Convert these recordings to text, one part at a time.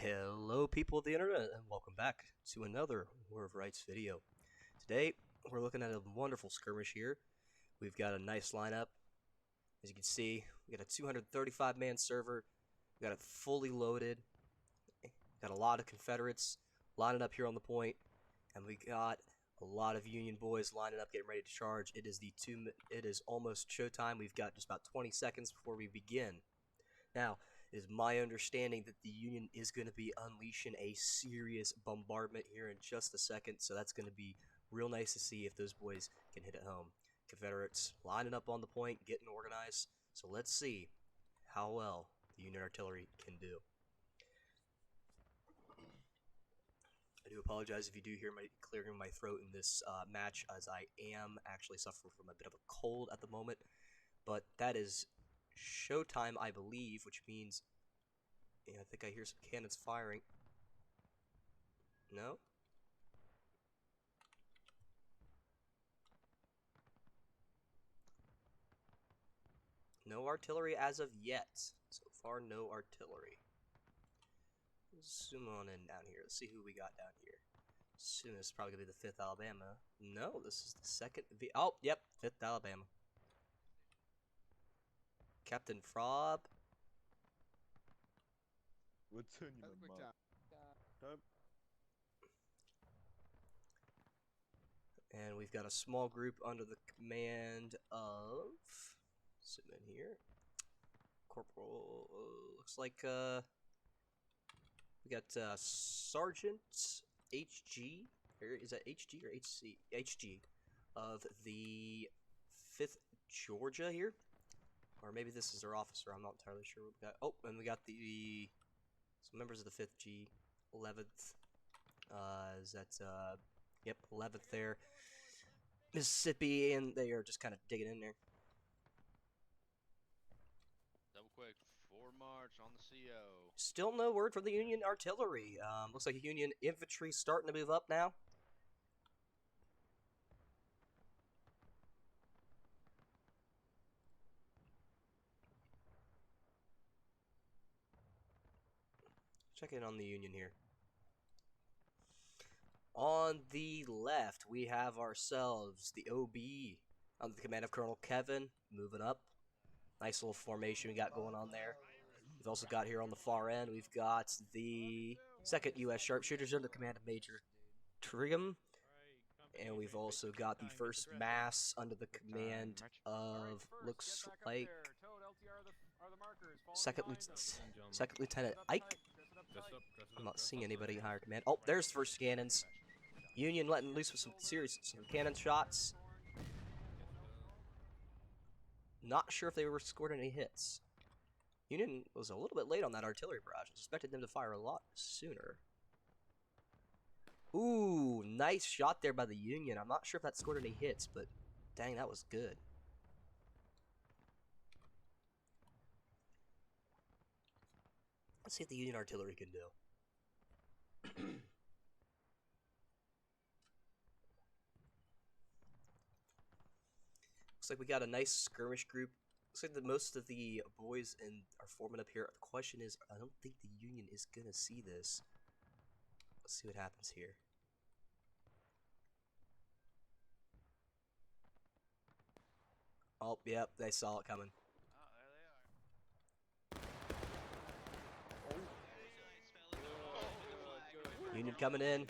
Hello people of the internet and welcome back to another War of Rights video. Today we're looking at a wonderful skirmish here. We've got a nice lineup. As you can see, we got a 235 man server. We got it fully loaded. Got a lot of Confederates lining up here on the point, and we got a lot of Union boys lining up getting ready to charge. It is almost showtime. We've got just about 20 seconds before we begin. Now, it is my understanding that the Union is going to be unleashing a serious bombardment here in just a second, so that's going to be real nice to see if those boys can hit it home. Confederates lining up on the point, getting organized, so let's see how well the Union artillery can do. I do apologize if you do hear my clearing my throat in this match, as I am actually suffering from a bit of a cold at the moment, but that is showtime, I believe, which means, yeah, I think I hear some cannons firing. No? No artillery as of yet. So far, no artillery. Let's zoom on in down here. Let's see who we got down here. Soon it's probably gonna be the 5th Alabama. No, this is the 2nd. Oh, yep, 5th Alabama. Captain Frob. What's in your mouth? And we've got a small group under the command of, zoom in here, Corporal, looks like, we got Sergeant HG, or is that HG or HC? HG, of the 5th Georgia here. Or maybe this is their officer, I'm not entirely sure what we got. Oh, and we got some members of the 5th G, 11th, is that, yep, 11th there, Mississippi, and they are just kind of digging in there. Double quick, forward march on the CO. Still no word from the Union artillery. Looks like Union infantry starting to move up now. Check in on the Union here. On the left, we have ourselves the OB under the command of Colonel Kevin, moving up. Nice little formation we got going on there. We've also got here on the far end, we've got the 2nd U.S. Sharpshooters under the command of Major Trigham. And we've also got the 1st Mass under the command of, looks like, 2nd Lieutenant Ike. I'm not seeing anybody higher command. Oh, there's the 1st cannons. Union letting loose with some cannon shots. Not sure if they were scored any hits. Union was a little bit late on that artillery barrage. I expected them to fire a lot sooner. Ooh, nice shot there by the Union. I'm not sure if that scored any hits, but dang, that was good. Let's see what the Union artillery can do. Looks like we got a nice skirmish group. Looks like that most of the boys are forming up here. The question is, I don't think the Union is going to see this. Let's see what happens here. Oh, yep, they saw it coming. Oh, there they are. Union coming in.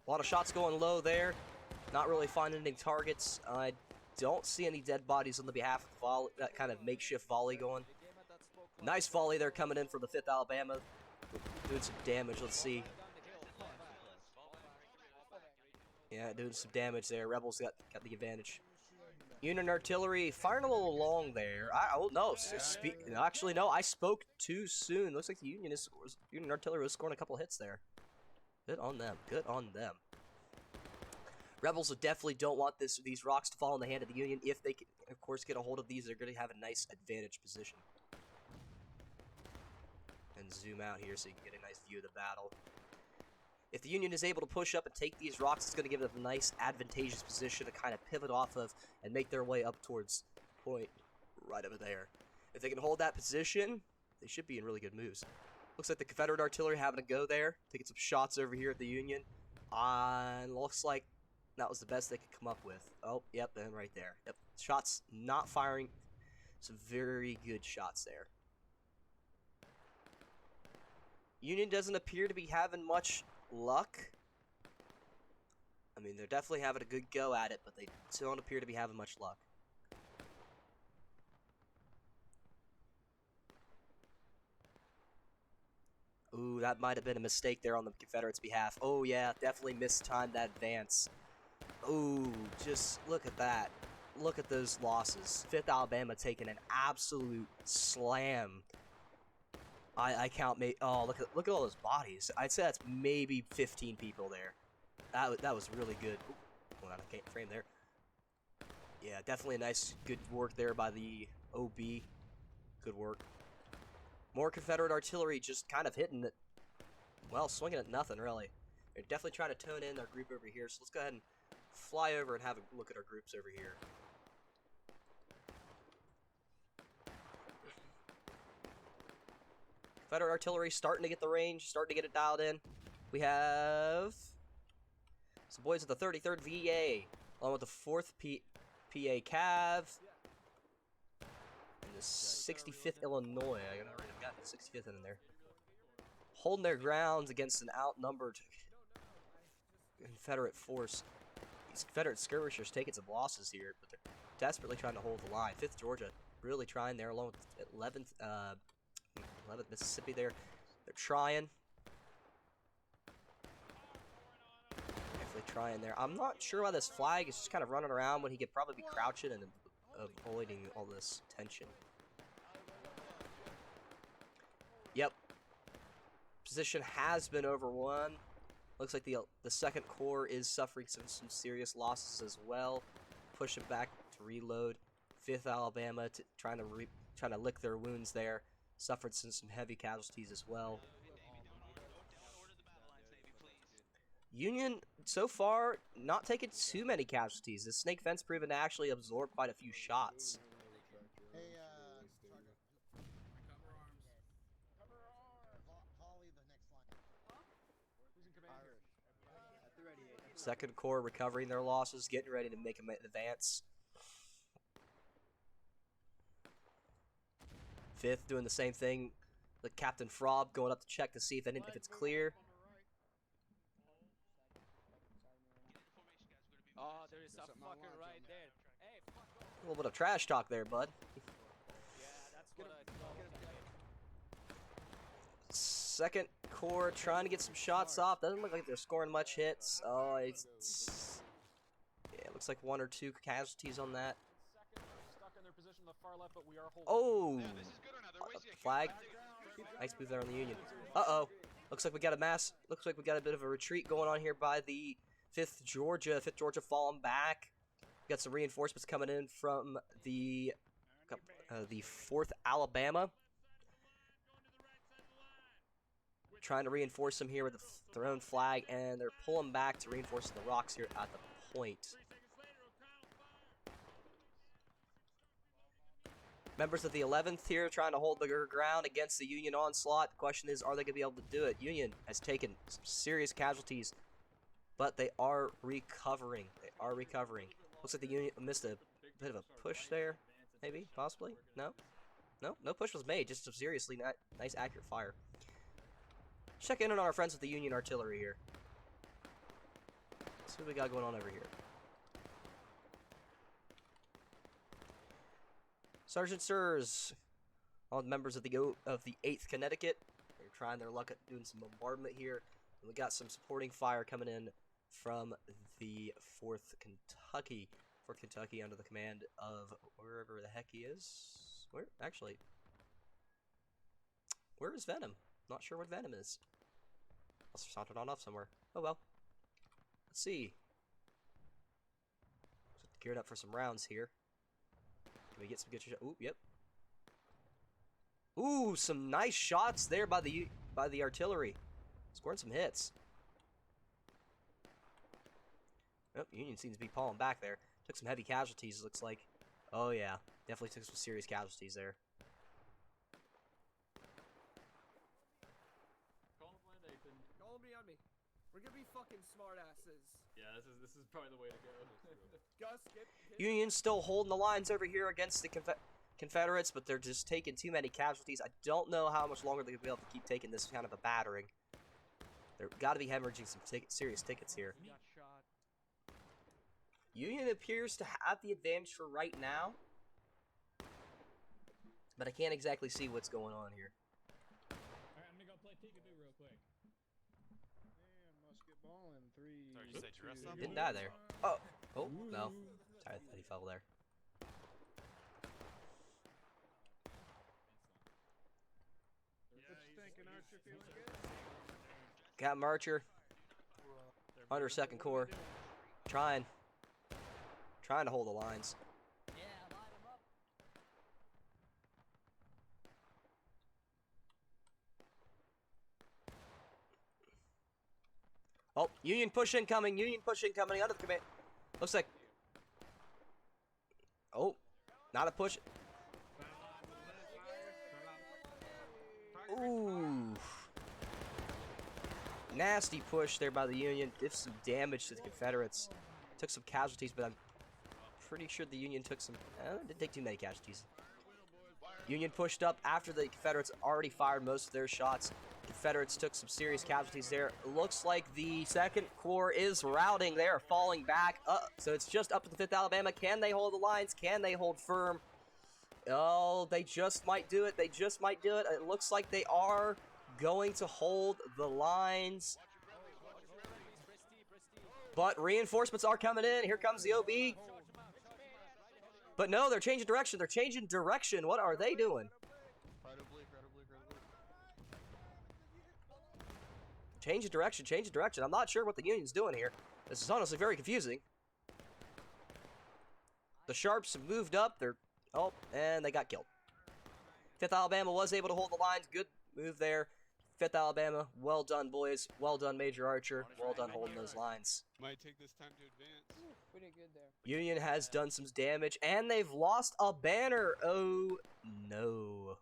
A lot of shots going low there. Not really finding any targets. I don't see any dead bodies on the behalf of volley, that kind of makeshift volley going. Nice volley there coming in from the 5th Alabama. Doing some damage. Let's see. Yeah, doing some damage there. Rebels got the advantage. Union artillery firing a little long there. Actually, no, I spoke too soon. Looks like the Union artillery was scoring a couple hits there. Good on them. Good on them. Rebels definitely don't want these rocks to fall in the hand of the Union. If they can, of course, get a hold of these, they're going to have a nice advantage position. And zoom out here so you can get a nice view of the battle. If the Union is able to push up and take these rocks, it's going to give them a nice advantageous position to kind of pivot off of and make their way up towards point right over there. If they can hold that position, they should be in really good moves. Looks like the Confederate artillery having a go there, taking some shots over here at the Union. And looks like that was the best they could come up with. Oh, yep, and right there. Yep, shots not firing. Some very good shots there. Union doesn't appear to be having much luck. I mean, they're definitely having a good go at it, but they don't appear to be having much luck. Ooh, that might have been a mistake there on the Confederates' behalf. Oh, yeah, definitely mistimed that advance. Ooh, just look at that. Look at those losses. 5th Alabama taking an absolute slam. I count oh, look at all those bodies. I'd say that's maybe 15 people there. That was really good. Ooh, hold on, I can't frame there. Yeah, definitely a nice, good work there by the OB. Good work. More Confederate artillery just kind of hitting it. Well, swinging at nothing, really. They're definitely trying to tone in their group over here, so let's go ahead and fly over and have a look at our groups over here. Confederate artillery starting to get the range, starting to get it dialed in. We have some boys of the 33rd VA, along with the 4th PA Cav, and the 65th Illinois. I got the 65th in there. Holding their grounds against an outnumbered Confederate force. These Confederate skirmishers taking some losses here, but they're desperately trying to hold the line. 5th Georgia really trying there, along with 11th Mississippi there. They're trying. Definitely trying there. I'm not sure why this flag is just kind of running around when he could probably be crouching and avoiding all this tension. Yep. Position has been overwon. Looks like the 2nd Corps is suffering some serious losses as well. Pushing back to reload. 5th Alabama trying to lick their wounds there. Suffered some heavy casualties as well. Union, so far, not taking too many casualties. The snake fence proven to actually absorb quite a few shots. Second Corps recovering their losses, getting ready to make an advance. 5th doing the same thing. The Captain Frob going up to check to see if it's clear. Oh, there is a fucker right there. Hey, A little bit of trash talk there, bud. yeah, that's what I thought. 2nd Corps trying to get some shots off. Doesn't look like they're scoring much hits. Oh, yeah, it looks like 1 or 2 casualties on that. Oh, flag. Nice move there on the Union. Uh-oh. Looks like we got a bit of a retreat going on here by the 5th Georgia. 5th Georgia falling back. Got some reinforcements coming in from the 4th Alabama. Trying to reinforce them here with their own flag, and they're pulling back to reinforce the rocks here at the point. Members of the 11th here trying to hold their ground against the Union onslaught. The question is, are they going to be able to do it? Union has taken some serious casualties, but they are recovering. Looks like the Union missed a bit of a push there, maybe, possibly. No push was made. Just some seriously nice, accurate fire. Check in on our friends with the Union artillery here. Let's see what we got going on over here. Sergeant Sirs, all the members of the 8th Connecticut, they're trying their luck at doing some bombardment here. And we got some supporting fire coming in from the 4th Kentucky. 4th Kentucky under the command of wherever the heck he is. Where is Venom? Not sure what Venom is. Must have sauntered on off somewhere. Oh well. Let's see. Geared up for some rounds here. Can we get some good shots? Ooh, yep. Ooh, some nice shots there by the artillery. Scoring some hits. Oh, Union seems to be pulling back there. Took some heavy casualties, looks like. Oh yeah, definitely took some serious casualties there. Call me on me. We're gonna be fucking smartasses. Yeah, this is probably the way to go. Gus, get Union's still holding the lines over here against the Confederates, but they're just taking too many casualties. I don't know how much longer they'll be able to keep taking this kind of a battering. They've got to be hemorrhaging some serious tickets here. He got shot. Union appears to have the advantage for right now, but I can't exactly see what's going on here. Alright, I'm gonna go play peekaboo real quick. Damn, musket ball in 3. Sorry, did you say dress up? Didn't die there. Oh, oh no. Sorry, I thought he fell there. What you thinking, Archer? Feeling good? Got Marcher under second corps, trying to hold the lines. Yeah, line him up. Oh, Union push incoming, Union push incoming under the command. Looks like. Oh, not a push. Ooh. Nasty push there by the Union. Did some damage to the Confederates. Took some casualties, but I'm pretty sure the Union took some. Didn't take too many casualties. Union pushed up after the Confederates already fired most of their shots. Confederates took some serious casualties there. Looks like the 2nd Corps is routing. They are falling back. So it's just up to the 5th Alabama. Can they hold the lines? Can they hold firm? Oh, they just might do it. They just might do it. It looks like they are going to hold the lines. But reinforcements are coming in. Here comes the OB. But no, they're changing direction. They're changing direction. What are they doing? Change of direction, change of direction. I'm not sure what the Union's doing here. This is honestly very confusing. The Sharps have moved up. Oh, and they got killed. 5th Alabama was able to hold the lines. Good move there. 5th Alabama, well done, boys. Well done, Major Archer. Well done holding those lines. Might take this time to advance. Pretty good there. Union has done some damage, and they've lost a banner. Oh, no.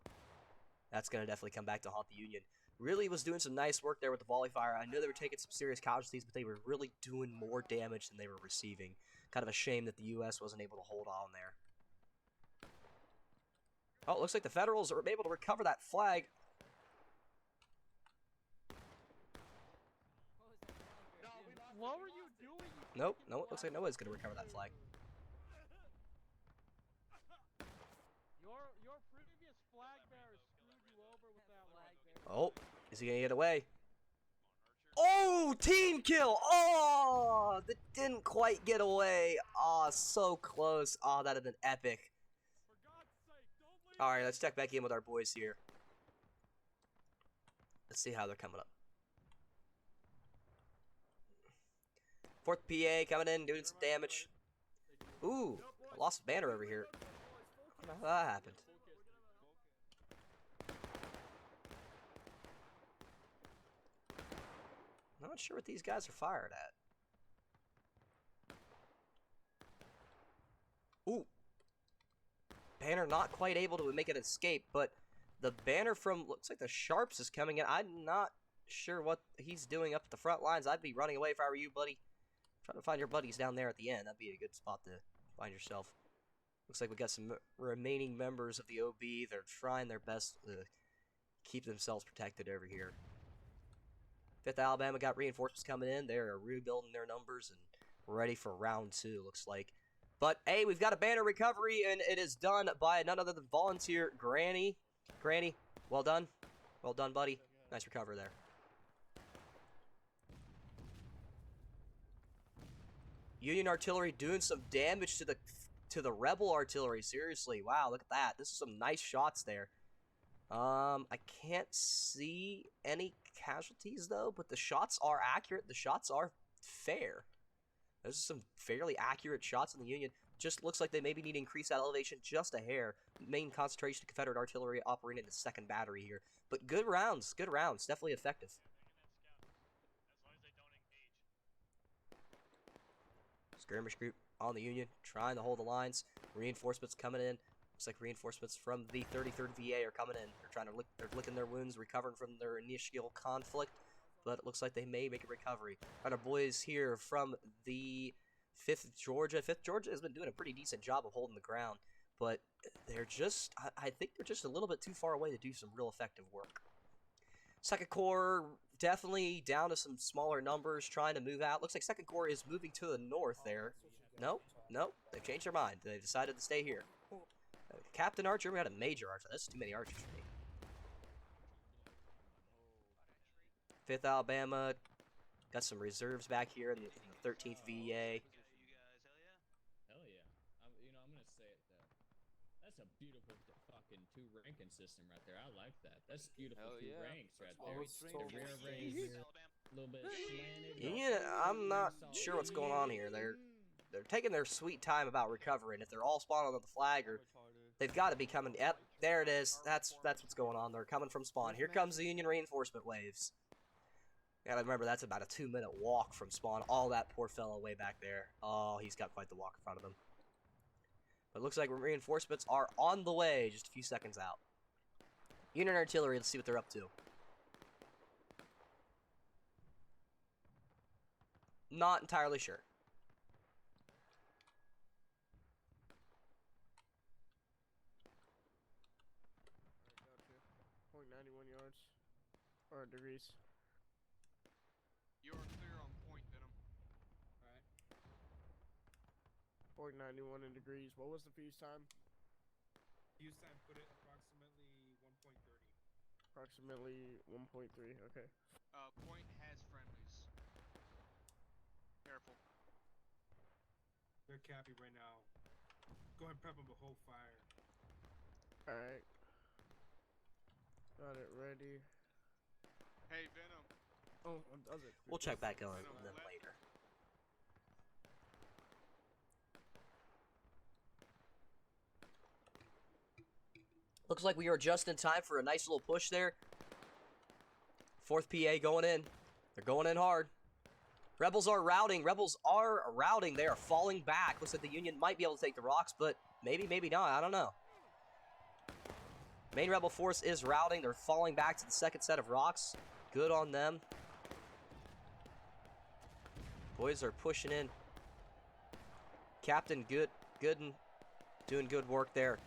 That's going to definitely come back to haunt the Union. Really was doing some nice work there with the volley fire. I know they were taking some serious casualties, but they were really doing more damage than they were receiving. Kind of a shame that the U.S. wasn't able to hold on there. Oh, it looks like the Federals are able to recover that flag. What were you doing? Nope, no, it looks like nobody's going to recover that flag. Your previous flag bearer screwed you over with that flag bearer. Oh, is he going to get away? Oh, team kill! Oh, that didn't quite get away. Oh, so close. Oh, that'd have been epic. For God's sake, don't leave. Alright, let's check back in with our boys here. Let's see how they're coming up. 4th PA coming in, doing some damage. Ooh, I lost a banner over here. I don't know how that happened. I'm not sure what these guys are fired at. Ooh. Banner not quite able to make an escape, but the banner from, looks like the Sharps is coming in. I'm not sure what he's doing up at the front lines. I'd be running away if I were you, buddy. Trying to find your buddies down there at the end. That'd be a good spot to find yourself. Looks like we got some remaining members of the OB. They're trying their best to keep themselves protected over here. 5th Alabama got reinforcements coming in. They're rebuilding their numbers and ready for round 2, looks like. But, hey, we've got a banner recovery, and it is done by none other than Volunteer Granny. Granny, well done. Well done, buddy. Nice recovery there. Union artillery doing some damage to the rebel artillery. Seriously, wow, look at that. This is some nice shots there. I can't see any casualties though, but the shots are accurate. The shots are fair. Those are some fairly accurate shots in the Union. Just looks like they maybe need to increase that elevation just a hair. Main concentration of Confederate artillery operating in the 2nd battery here. But good rounds, definitely effective. Skirmish group on the Union, trying to hold the lines. Reinforcements coming in. Looks like reinforcements from the 33rd VA are coming in. They're trying to they're licking their wounds, recovering from their initial conflict, but it looks like they may make a recovery. Our boys here from the 5th Georgia. 5th Georgia has been doing a pretty decent job of holding the ground, but they're just, I think they're just a little bit too far away to do some real effective work. 2nd Corps definitely down to some smaller numbers, trying to move out. Looks like 2nd Corps is moving to the north there. Nope, they've changed their mind. They decided to stay here. Captain Archer, we got a Major Archer. That's too many archers for me. 5th Alabama, got some reserves back here in the 13th VA. Hell yeah. I'm gonna say it though. That's a beautiful fucking 2-ranking system right there. I like that. That's beautiful Hell 2 yeah. ranks right what I there. was told. The rear range here, a little bit slanted. Yeah, I'm not sure what's going on here. They're taking their sweet time about recovering. If they're all spawned on the flag, or they've got to be coming. Yep, there it is. That's what's going on. They're coming from spawn. Here comes the Union reinforcement waves. Gotta remember, that's about a 2-minute walk from spawn. All that poor fellow way back there. Oh, he's got quite the walk in front of him. But it looks like reinforcements are on the way, just a few seconds out. Union artillery, let's see what they're up to. Not entirely sure. Point 91 yards. Or degrees. You're clear on point, Venom. Point 91 in degrees. What was the fuse time? Fuse time put it approximately 1.30. Approximately 1.3. Okay. Point has friendlies. Careful. They're cappy right now. Go ahead and prep them to hold fire. Alright. Got it ready. Hey, Venom. Oh, does it? We'll check back on them later. Looks like we are just in time for a nice little push there. 4th PA going in. They're going in hard. Rebels are routing. They are falling back. Looks like the Union might be able to take the rocks, but maybe, maybe not. I don't know. Main Rebel force is routing. They're falling back to the 2nd set of rocks. Good on them. Boys are pushing in. Captain Gooden doing good work there.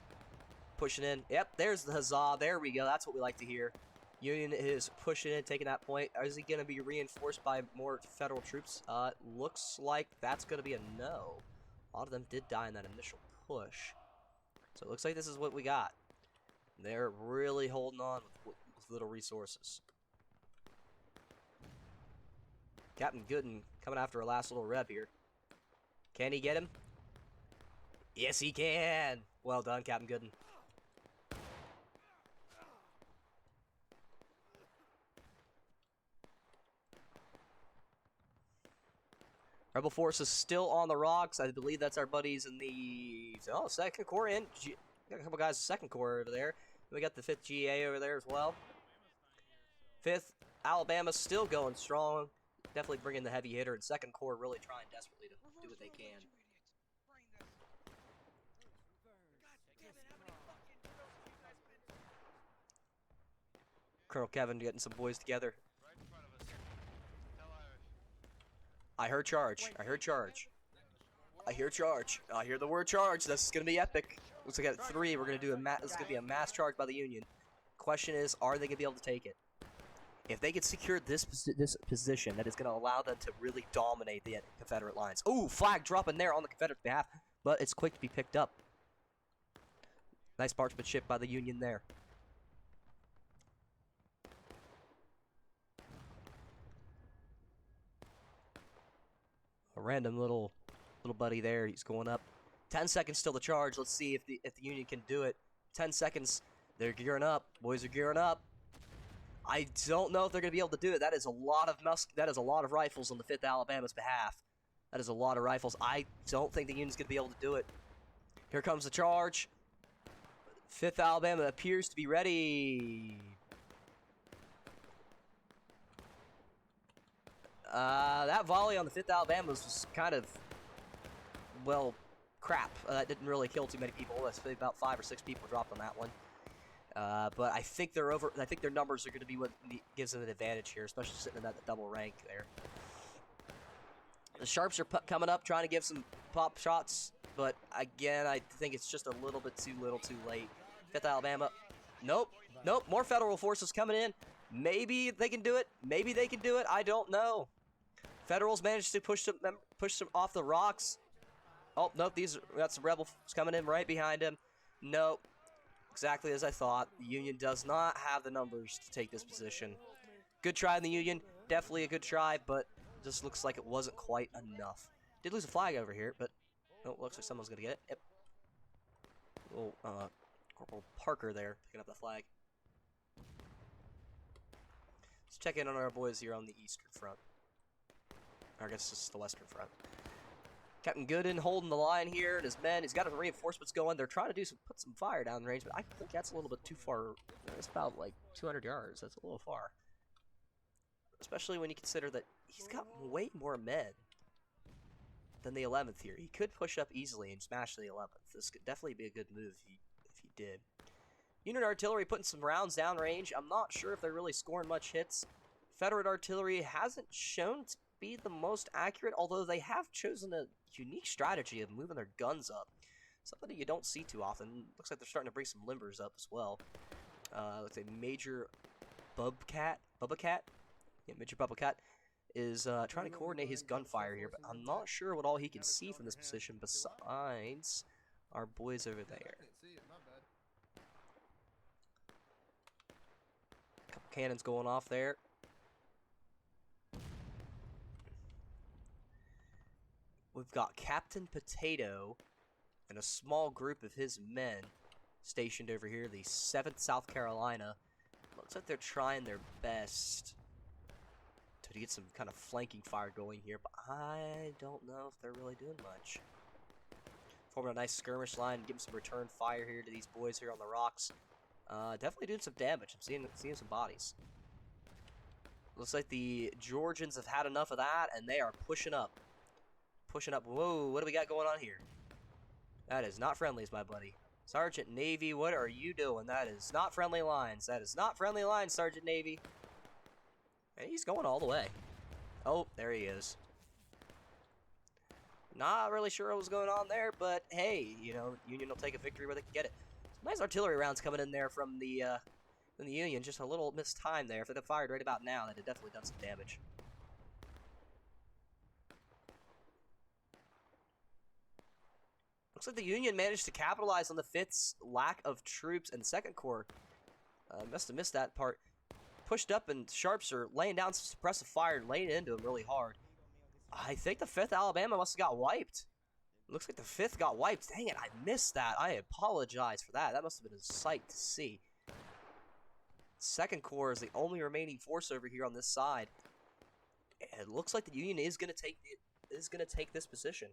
Pushing in. Yep, there's the huzzah. There we go. That's what we like to hear. Union is pushing in, taking that point. Is he going to be reinforced by more federal troops? Looks like that's going to be a no. A lot of them did die in that initial push. So it looks like this is what we got. They're really holding on with little resources. Captain Gooden coming after a last little rep here. Can he get him? Yes, he can. Well done, Captain Gooden. Rebel force is still on the rocks. I believe that's our buddies in the 2nd Corps in. Got a couple guys in 2nd Corps over there. We got the 5th GA over there as well. 5th Alabama still going strong. Definitely bringing the heavy hitter, and 2nd Corps really trying desperately to do what they can. Colonel Kevin getting some boys together. I heard charge. I heard charge. I hear charge. I hear the word charge. This is gonna be epic. Looks like at 3, we're gonna do this is gonna be a mass charge by the Union. Question is, are they gonna be able to take it? If they can secure this position, that is gonna allow them to really dominate the Confederate lines. Ooh, flag dropping there on the Confederate behalf, but it's quick to be picked up. Nice marksmanship by the Union there. A random little buddy there. He's going up. 10 seconds till the charge. Let's see if the Union can do it. 10 seconds. They're gearing up. Boys are gearing up. I don't know if they're going to be able to do it. That is a lot of rifles on the 5th Alabama's behalf. That is a lot of rifles. I don't think the Union's going to be able to do it. Here comes the charge. 5th Alabama appears to be ready. That volley on the 5th Alabama was kind of well, crap. That didn't really kill too many people. That's about 5 or 6 people dropped on that one. But I think they're over. I think their numbers are going to be what gives them an advantage here, especially sitting in that double rank there. The Sharps are coming up, trying to give some pop shots, but again, I think it's just a little bit too little, too late. 5th Alabama. Nope. Nope. More federal forces coming in. Maybe they can do it. Maybe they can do it. I don't know. Federals managed to push them off the rocks. Oh, nope. We got some rebels coming in right behind him. Nope. Exactly as I thought. The Union does not have the numbers to take this position. Good try in the Union. Definitely a good try, but just looks like it wasn't quite enough. Did lose a flag over here, but oh, looks like someone's going to get it. Yep. Little Corporal Parker there picking up the flag. Let's check in on our boys here on the eastern front. Or I guess this is the western front. Captain Gooden holding the line here, and his men. He's got his reinforcements going. They're trying to put some fire down range, but I think that's a little bit too far. It's about like 200 yards. That's a little far. Especially when you consider that he's got way more men than the 11th here. He could push up easily and smash the 11th. This could definitely be a good move if he did. Union artillery putting some rounds down range. I'm not sure if they're really scoring much hits. Federate artillery hasn't shown to be the most accurate, although they have chosen a unique strategy of moving their guns up. Something that you don't see too often. Looks like they're starting to bring some limbers up as well. Looks like Major Bubcat. Yeah, Major Bubcat is trying to coordinate his gunfire here, but I'm not sure what all he can see from this position besides our boys over there. Couple cannons going off there. We've got Captain Potato and a small group of his men stationed over here, the 7th South Carolina. Looks like they're trying their best to get some kind of flanking fire going here, but I don't know if they're really doing much. Forming a nice skirmish line, giving some return fire here to these boys here on the rocks. Definitely doing some damage. I'm seeing some bodies. Looks like the Georgians have had enough of that, and they are pushing up. Pushing up. Whoa, what do we got going on here? That is not friendlies, my buddy. Sergeant Navy, what are you doing? That is not friendly lines. That is not friendly lines, Sergeant Navy. And he's going all the way. Oh, there he is. Not really sure what was going on there, but hey, you know, Union will take a victory where they can get it. Some nice artillery rounds coming in there from the Union. Just a little missed time there. If they'd have fired right about now, they'd have definitely done some damage. Looks like the Union managed to capitalize on the 5th's lack of troops, and 2nd Corps must have missed that part. Pushed up, and Sharps are laying down some suppressive fire and laying into him really hard. I think the 5th Alabama must have got wiped. Looks like the 5th got wiped. Dang it, I missed that. I apologize for that. That must have been a sight to see. 2nd Corps is the only remaining force over here on this side. It looks like the Union is going to take this position.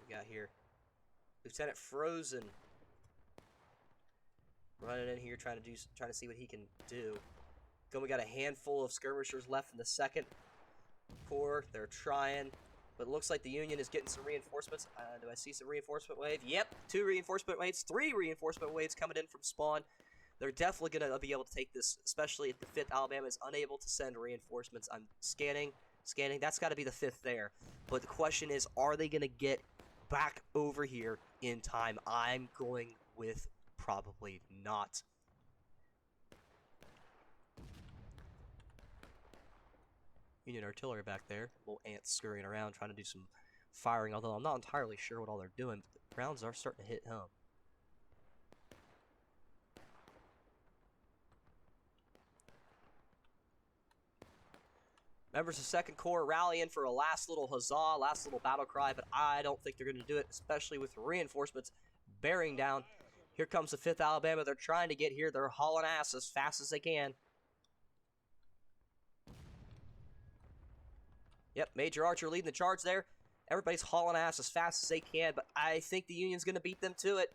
We got here Lieutenant Frozen running in here trying to see what he can do. Then we got a handful of skirmishers left in the 2nd Corps. They're trying, but it looks like the Union is getting some reinforcements. Do I see some reinforcement wave? Yep, 2 reinforcement waves, 3 reinforcement waves coming in from spawn. They're definitely going to be able to take this, especially if the 5th Alabama is unable to send reinforcements. I'm scanning. That's got to be the 5th there. But the question is, are they going to get back over here in time? I'm going with probably not. Union artillery back there. Little ants scurrying around trying to do some firing, although I'm not entirely sure what all they're doing, but the rounds are starting to hit home. Members of 2nd Corps rallying for a last little huzzah, last little battle cry, but I don't think they're going to do it, especially with reinforcements bearing down. Here comes the 5th Alabama. They're trying to get here. They're hauling ass as fast as they can. Yep, Major Archer leading the charge there. Everybody's hauling ass as fast as they can, but I think the Union's going to beat them to it.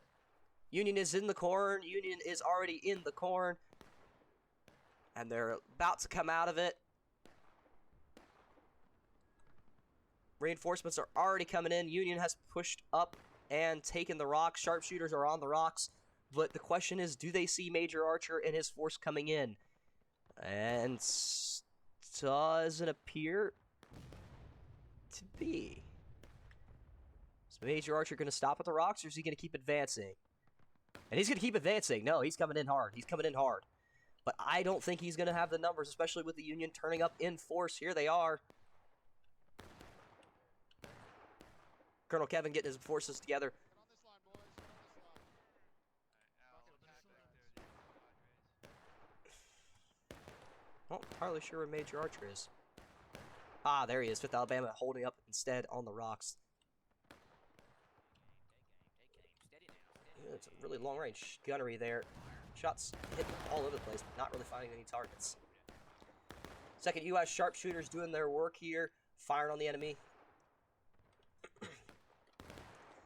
Union is in the corn. Union is already in the corn. And they're about to come out of it. Reinforcements are already coming in. Union has pushed up and taken the rocks. Sharpshooters are on the rocks. But the question is, do they see Major Archer and his force coming in? And doesn't appear to be. Is Major Archer going to stop at the rocks, or is he going to keep advancing? And he's going to keep advancing. No, he's coming in hard. He's coming in hard. But I don't think he's going to have the numbers, especially with the Union turning up in force. Here they are. Colonel Kevin getting his forces together. Not entirely sure where Major Archer is. Ah, there he is. 5th Alabama holding up instead on the rocks. Yeah, it's a really long-range gunnery there. Shots hitting all over the place, but not really finding any targets. 2nd U.S. sharpshooters doing their work here, firing on the enemy.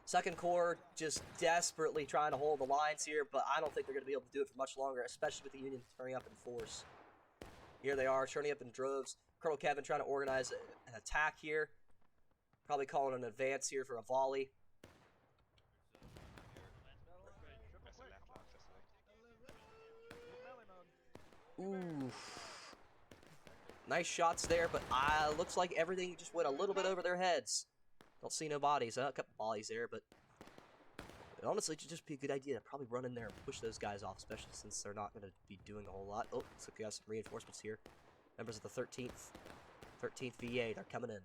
2nd Corps just desperately trying to hold the lines here, but I don't think they're going to be able to do it for much longer, especially with the Union turning up in force. Here they are, turning up in droves. Colonel Kevin trying to organize an attack here. Probably calling an advance here for a volley. Ooh. Nice shots there, but looks like everything just went a little bit over their heads. Don't see no bodies. A couple bodies there, but honestly, it should just be a good idea to probably run in there and push those guys off, especially since they're not going to be doing a whole lot. Oh, looks like we got some reinforcements here. Members of the 13th VA, they're coming in.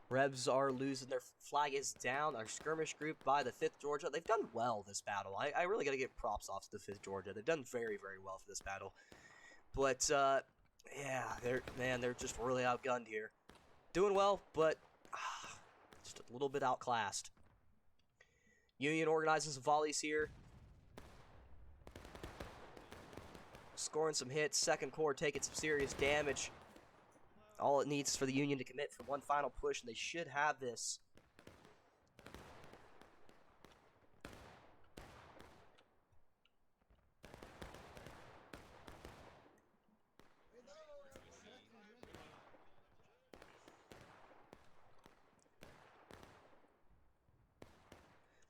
Rebs are losing. Their flag is down. Our skirmish group by the 5th Georgia. They've done well this battle. I really got to give props off to the 5th Georgia. They've done very, very well for this battle. But, yeah, they're just really outgunned here. Doing well, but just a little bit outclassed. Union organizing some volleys here. Scoring some hits. 2nd Corps taking some serious damage. All it needs is for the Union to commit for one final push, and they should have this.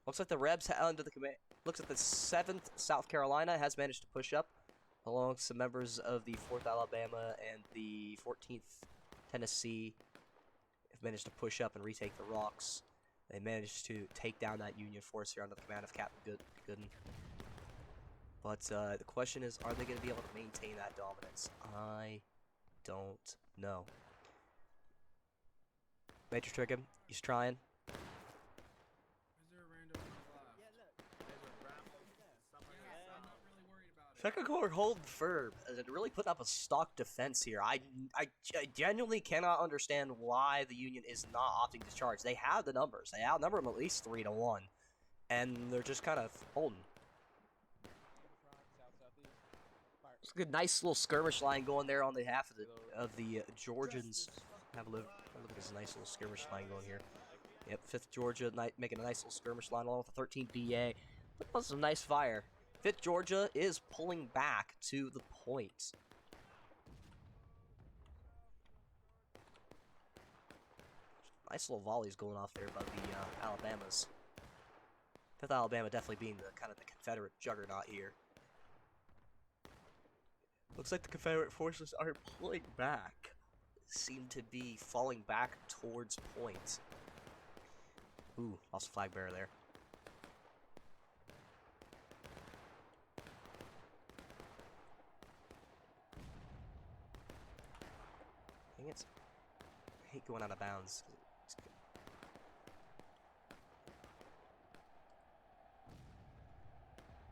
Looks like the Rebs under the command. Looks like the 7th South Carolina has managed to push up, along with some members of the 4th Alabama and the 14th Tennessee have managed to push up and retake the rocks. They managed to take down that Union force here under the command of Captain Gooden. But the question is, are they going to be able to maintain that dominance? I don't know. Major Triggum, he's trying. Second Corps holding firm and really putting up a stock defense here. I genuinely cannot understand why the Union is not opting to charge. They have the numbers. They outnumber them at least 3-1, and they're just kind of holding. It's a good, nice little skirmish line going there on behalf of the Georgians. Have a look at this nice little skirmish line going here. Yep, 5th Georgia making a nice little skirmish line along with the 13th BA. That was some nice fire. 5th Georgia is pulling back to the point. Nice little volleys going off there by the Alabamas. 5th Alabama definitely being the kind of the Confederate juggernaut here. Looks like the Confederate forces are pulling back. Seem to be falling back towards point. Ooh, lost a flag bearer there. I hate going out of bounds.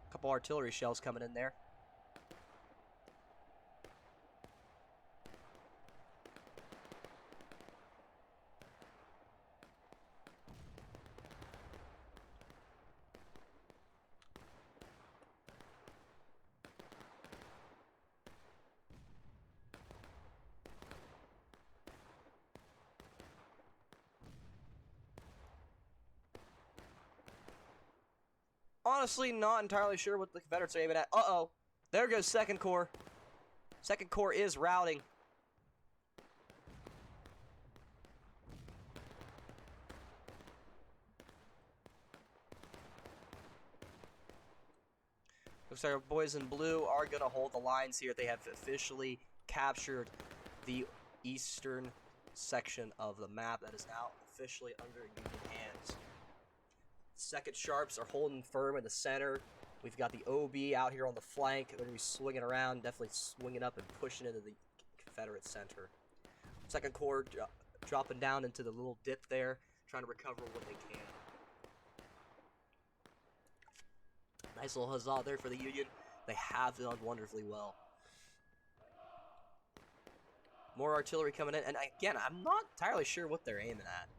A couple artillery shells coming in there. Honestly, not entirely sure what the Confederates are aiming at. Uh-oh. There goes 2nd Corps. 2nd Corps is routing. Looks like our boys in blue are going to hold the lines here. They have officially captured the eastern section of the map that is now officially under Union hands. Second Sharps are holding firm in the center. We've got the OB out here on the flank. They're going to be swinging around, definitely swinging up and pushing into the Confederate center. Second Corps dropping down into the little dip there, trying to recover what they can. Nice little huzzah there for the Union. They have done wonderfully well. More artillery coming in, and again, I'm not entirely sure what they're aiming at.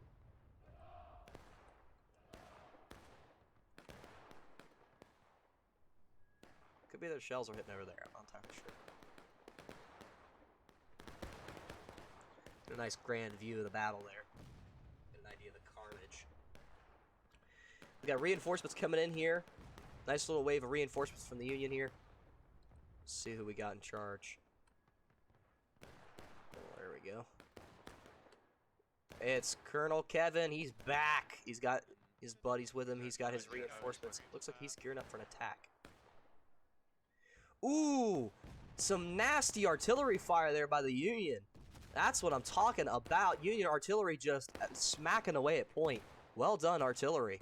Could be their shells are hitting over there, I'm not entirely sure. A nice grand view of the battle there. Get an idea of the carnage. We got reinforcements coming in here. Nice little wave of reinforcements from the Union here. Let's see who we got in charge. Oh, there we go. It's Colonel Kevin. He's back. He's got his buddies with him. He's got his reinforcements. Looks like he's gearing up for an attack. Ooh, some nasty artillery fire there by the Union. That's what I'm talking about. Union artillery just smacking away at point. Well done, artillery.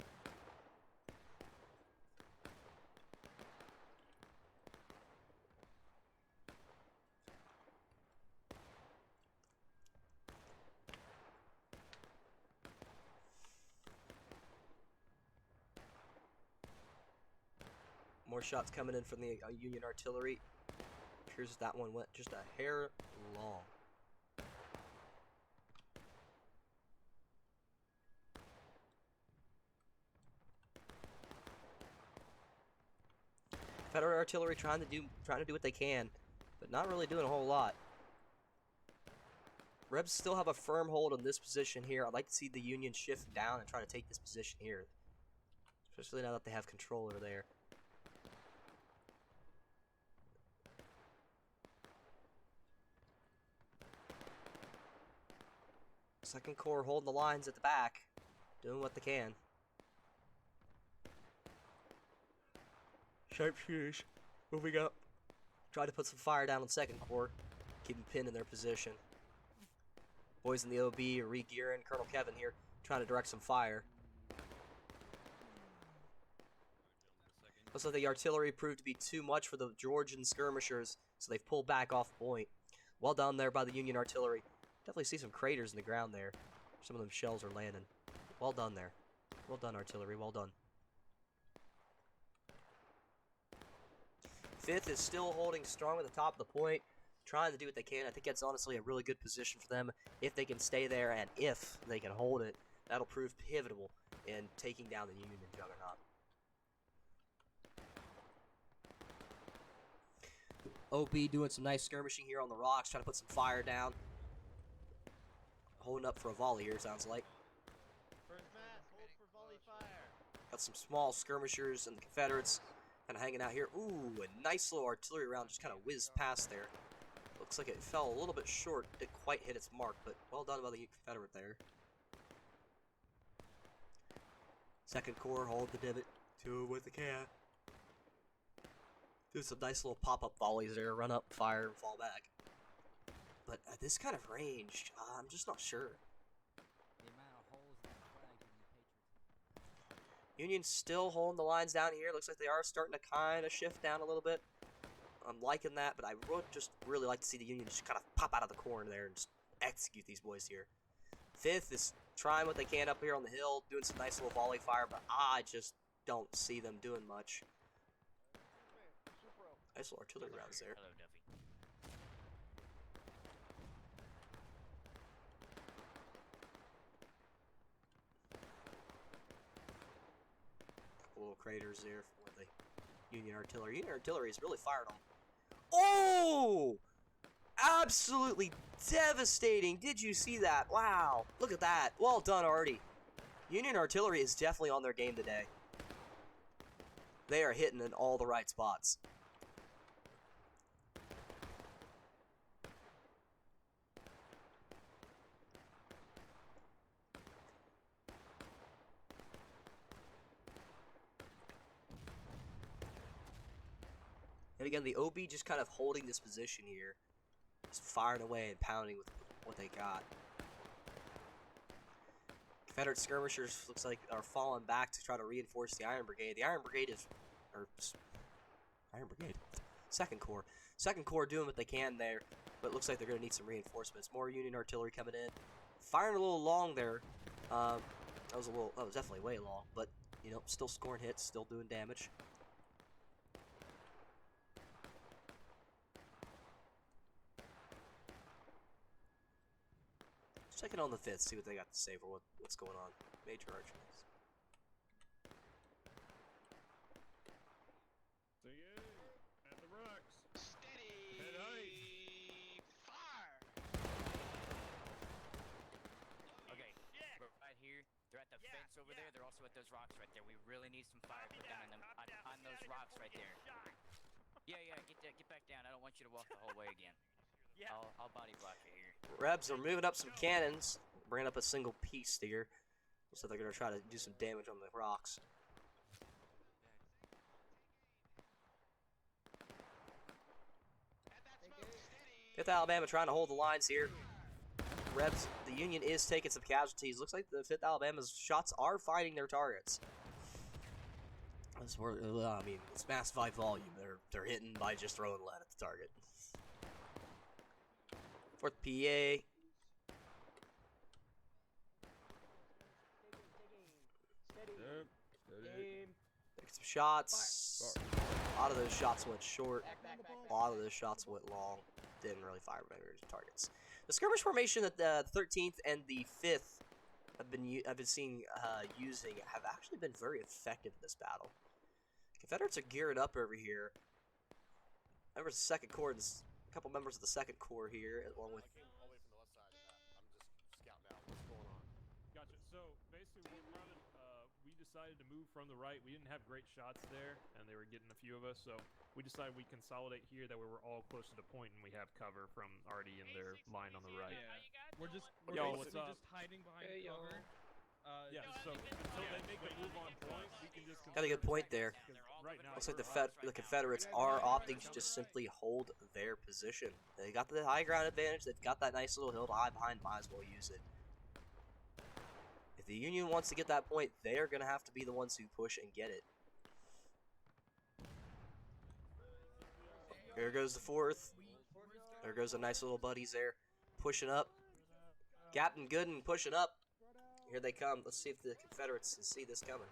More shots coming in from the Union artillery. Here's that one went just a hair long. Confederate artillery trying to do what they can, but not really doing a whole lot. Rebs still have a firm hold on this position here. I'd like to see the Union shift down and try to take this position here, especially now that they have control over there. Second Corps holding the lines at the back, doing what they can. Sharpshooters moving up. Try to put some fire down on Second Corps, keep them pinned in their position. Boys in the OB are re-gearing. Colonel Kevin here trying to direct some fire. Looks like the artillery proved to be too much for the Georgian skirmishers, so they've pulled back off point. Well done there by the Union artillery. Definitely see some craters in the ground there. Some of them shells are landing. Well done there. Well done, artillery. Well done. 5th is still holding strong at the top of the point, trying to do what they can. I think that's honestly a really good position for them if they can stay there, and if they can hold it, that'll prove pivotal in taking down the Union juggernaut. OB doing some nice skirmishing here on the rocks, trying to put some fire down. Holding up for a volley here, sounds like. First mass, hold for volley fire. Got some small skirmishers and the Confederates kind of hanging out here. Ooh, a nice little artillery round just kind of whizzed past there. Looks like it fell a little bit short. Didn't quite hit its mark, but well done by the Confederate there. Second Corps hold the divot. Do what they can. Do some nice little pop-up volleys there. Run up, fire, and fall back. But at this kind of range, I'm just not sure. The amount of holes in the flag in the Patriots. Union's still holding the lines down here. Looks like they are starting to kind of shift down a little bit. I'm liking that, but I would just really like to see the Union just kind of pop out of the corner there and just execute these boys here. 5th is trying what they can up here on the hill, doing some nice little volley fire, but I just don't see them doing much. Nice little artillery rounds there. Hello, Duffy. Couple little craters there for the Union artillery. Union artillery is really fired on. Oh! Absolutely devastating. Did you see that? Wow. Look at that. Well done, Artie. Union artillery is definitely on their game today. They are hitting in all the right spots. again, the OB just kind of holding this position here. Just firing away and pounding with what they got. Confederate skirmishers looks like are falling back to try to reinforce the Iron Brigade. The Iron Brigade is, Second Corps. Second Corps doing what they can there, but it looks like they're going to need some reinforcements. More Union artillery coming in. Firing a little long there. That was definitely way long, but you know, still scoring hits, still doing damage. Checking on the 5th, see what they got to say for what's going on. Major archers. See you at the rocks. Steady. Head height. Fire. Okay, we're right here. They're at the fence over there. They're also at those rocks right there. We really need some fire put down on them on those rocks right there. Yeah, get back down. I don't want you to walk the whole way again. I'll body block you here. Rebs are moving up some cannons, bringing up a single piece here. So they're going to try to do some damage on the rocks. 5th Alabama trying to hold the lines here. Rebs, the Union is taking some casualties. Looks like the 5th Alabama's shots are finding their targets. I mean, it's mass by volume. They're hitting by just throwing lead at the target. 4th PA. Take some shots. A lot of those shots went short. A lot of those shots went long. Didn't really fire many targets. The skirmish formation that the 13th and the 5th I've been seeing using have actually been very effective in this battle. Confederates are geared up over here. Members of the 2nd Corps, a couple members of the 2nd Corps here, along with. I came all the way from the left side. I'm just scouting out what's going on. Gotcha. So basically, we decided to move from the right. We didn't have great shots there, and they were getting a few of us. So we decided we consolidate here. That way, we're all close to the point, and we have cover from already in their line on the right. Yeah. We're Yo, what's basically up? just hiding behind cover. Yeah. So until they make a move on point, we can just. Got a good point there. Right now, Looks like the Confederates are opting to just simply hold their position. They got the high ground advantage. They've got that nice little hill to hide behind. Might as well use it. If the Union wants to get that point, they are going to have to be the ones who push and get it. Here goes the 4th. There goes the nice little buddies there. Pushing up. Captain Gooden pushing up. Here they come. Let's see if the Confederates can see this coming.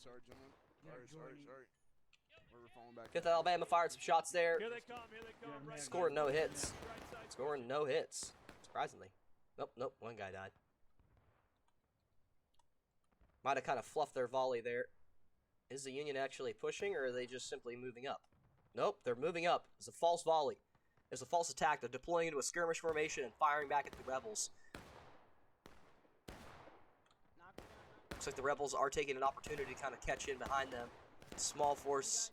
Sorry, gentlemen. Sorry. We're falling back. 5th Alabama fired some shots there. Here they come. Right Scoring no hits. Right side. Scoring no hits. Surprisingly. Nope. One guy died. Might have kind of fluffed their volley there. Is the Union actually pushing, or are they just simply moving up? Nope, they're moving up. It's a false volley. It's a false attack. They're deploying into a skirmish formation and firing back at the rebels. Looks like the rebels are taking an opportunity to kind of catch in behind them. Small force.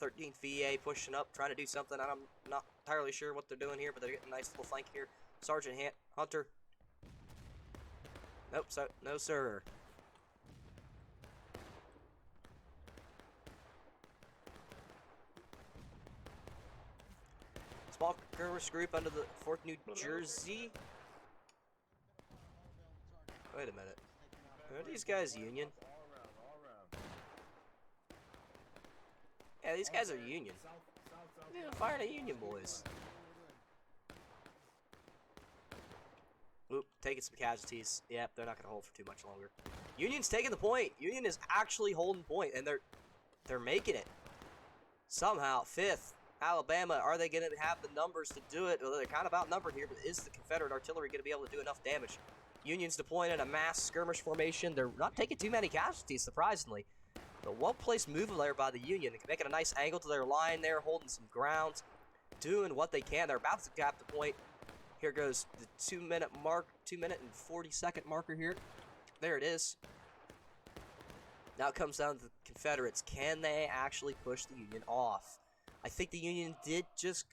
13th VA pushing up, trying to do something. I'm not entirely sure what they're doing here, but they're getting a nice little flank here. Sergeant Hunter. Nope, no sir. Small skirmish group under the 4th New Jersey. Wait a minute. Are these guys Union? Yeah, these guys are Union. Yeah, firing at Union boys. Oop, taking some casualties. Yep, they're not gonna hold for too much longer. Union's taking the point. Union is actually holding point, and they're making it. Somehow, 5th Alabama, are they gonna have the numbers to do it? Well, they're kind of outnumbered here, but is the Confederate artillery gonna be able to do enough damage? Union's deploying in a mass skirmish formation. They're not taking too many casualties, surprisingly. But well-placed move there by the Union, making a nice angle to their line there, holding some ground, doing what they can. They're about to cap the point. Here goes the 2-minute mark, 2-minute and 40-second marker here. There it is. Now it comes down to the Confederates. Can they actually push the Union off? I think the Union did just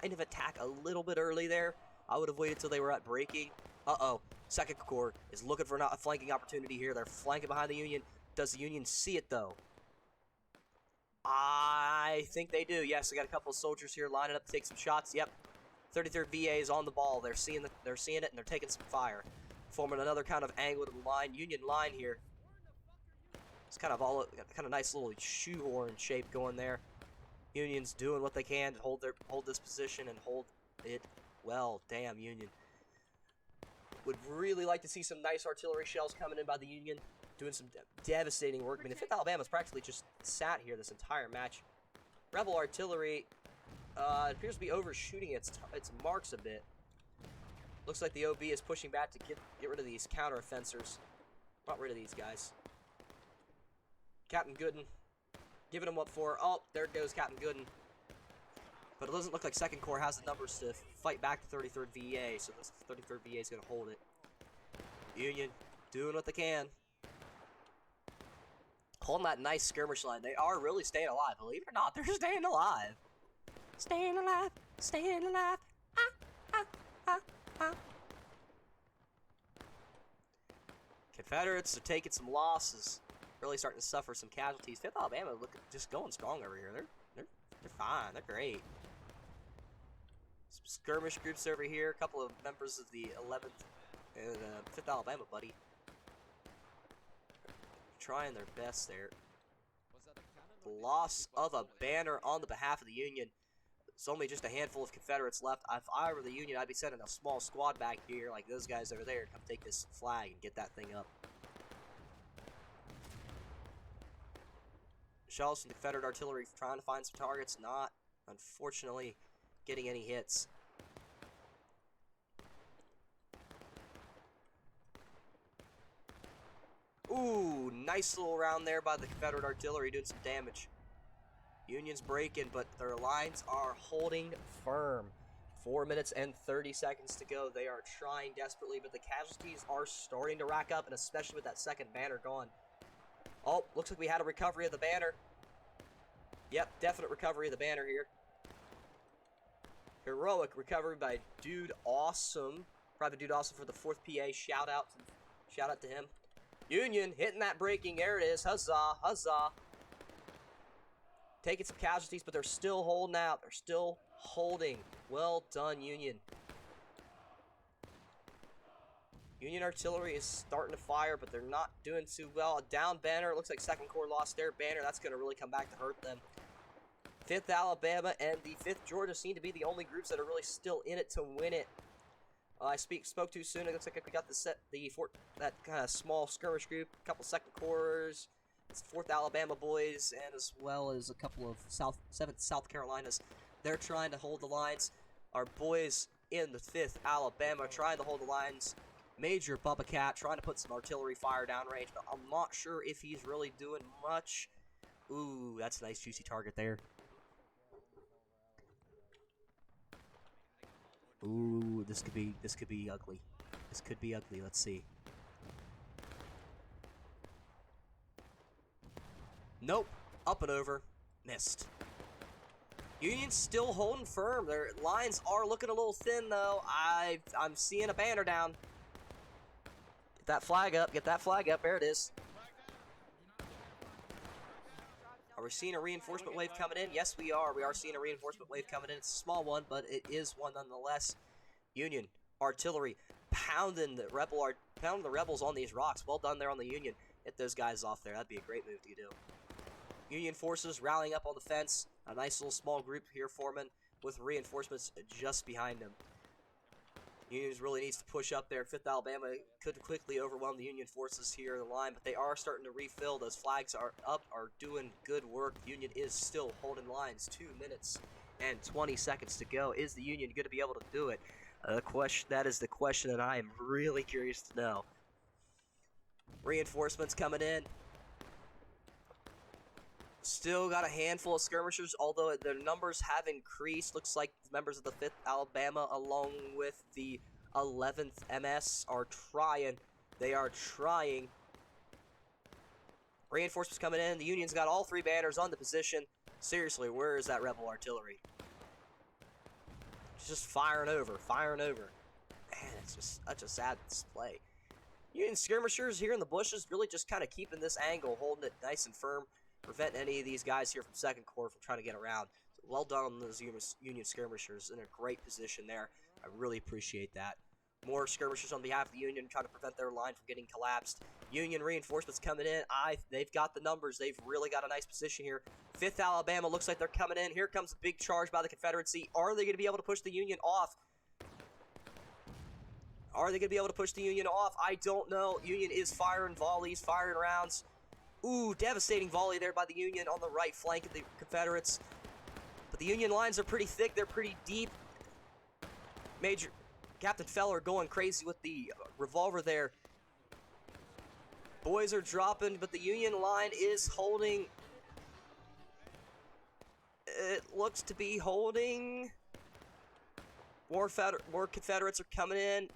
kind of attack a little bit early there, I would have waited till they were at breaking. Uh-oh. Second Corps is looking for a flanking opportunity here. They're flanking behind the Union. Does the Union see it, though? I think they do. Yes, we got a couple of soldiers here lining up to take some shots. Yep. 33rd VA is on the ball. They're seeing it, and they're taking some fire. Forming another kind of angle to the line. Union line here. It's kind of nice little shoehorn shape going there. Union's doing what they can to hold this position and hold it well. Damn, Union. Would really like to see some nice artillery shells coming in by the Union, doing some devastating work. I mean, the 5th Alabama's practically just sat here this entire match. Rebel artillery appears to be overshooting its marks a bit. Looks like the OB is pushing back to get rid of these counter-offensors. Not rid of these guys. Captain Gooden giving them what for. Oh, there goes Captain Gooden. But it doesn't look like 2nd Corps has the numbers to fight back the 33rd VA, so this 33rd VA is going to hold it. Union doing what they can. Holding that nice skirmish line. They are really staying alive. Believe it or not, they're staying alive. Staying alive. Staying alive. Confederates are taking some losses. Really starting to suffer some casualties. 5th Alabama just going strong over here. They're fine. They're great. Some skirmish groups over here. A couple of members of the 11th and 5th Alabama, buddy. Trying their best there. The loss of a banner on the behalf of the Union. It's only just a handful of Confederates left. If I were the Union, I'd be sending a small squad back here, like those guys over there, to come take this flag and get that thing up. Shells from the Confederate artillery trying to find some targets, not, unfortunately, getting any hits. Ooh, nice little round there by the Confederate artillery doing some damage. Union's breaking, but their lines are holding firm. 4 minutes and 30 seconds to go. They are trying desperately, but the casualties are starting to rack up, and especially with that 2nd banner gone. Oh, looks like we had a recovery of the banner. Yep, definite recovery of the banner here. Heroic recovery by Dude Awesome. Private Dude Awesome for the 4th PA. Shout out to him. Union hitting that breaking. There it is. Huzzah, huzzah. Taking some casualties, but they're still holding out. They're still holding. Well done, Union. Union artillery is starting to fire, but they're not doing too well. A down banner. It looks like 2nd Corps lost their banner. That's going to really come back to hurt them. 5th Alabama and the 5th Georgia seem to be the only groups that are really still in it to win it. I spoke too soon. It looks like we got that kind of small skirmish group. A couple 2nd Corps, 4th Alabama boys, and as well as a couple of 7th South Carolinas. They're trying to hold the lines. Our boys in the 5th Alabama trying to hold the lines. Major Bubba Cat trying to put some artillery fire downrange, but I'm not sure if he's really doing much. Ooh, that's a nice juicy target there. Ooh, this could be ugly. This could be ugly. Let's see. Nope. Up and over. Missed. Union's still holding firm. Their lines are looking a little thin, though. I'm seeing a banner down. Get that flag up. Get that flag up. There it is. Are we seeing a reinforcement wave coming in? Yes, we are. We are seeing a reinforcement wave coming in. It's a small one, but it is one nonetheless. Union artillery pounding the rebels on these rocks. Well done there on the Union. Hit those guys off there. That'd be a great move to do. Union forces rallying up on the fence. A nice little small group here forming with reinforcements just behind them. Union really needs to push up there. 5th Alabama could quickly overwhelm the Union forces here in the line, but they are starting to refill. Those flags are up, are doing good work. Union is still holding lines. 2 minutes and 20 seconds to go. Is the Union going to be able to do it? That is the question that I am really curious to know. Reinforcements coming in. Still got a handful of skirmishers, although their numbers have increased. Looks like members of the 5th Alabama, along with the 11th MS, are trying. They are trying. Reinforcements coming in. The Union's got all 3 banners on the position. Seriously, where is that rebel artillery? It's just firing over, firing over. It's just such a sad display. Union skirmishers here in the bushes really just kind of keeping this angle, holding it nice and firm, preventing any of these guys here from second corps from trying to get around. So well done on those Union skirmishers, in a great position there. I really appreciate that. More skirmishers on behalf of the Union trying to prevent their line from getting collapsed. Union reinforcements coming in. They've got the numbers. They've really got a nice position here. 5th Alabama looks like they're coming in. Here comes a big charge by the Confederacy. Are they going to be able to push the Union off? Are they going to be able to push the Union off? I don't know. Union is firing volleys, firing rounds. Ooh, devastating volley there by the Union on the right flank of the Confederates. But the Union lines are pretty thick. They're pretty deep. Major Captain Feller going crazy with the revolver there. Boys are dropping, but the Union line is holding. It looks to be holding. More Confederates are coming in.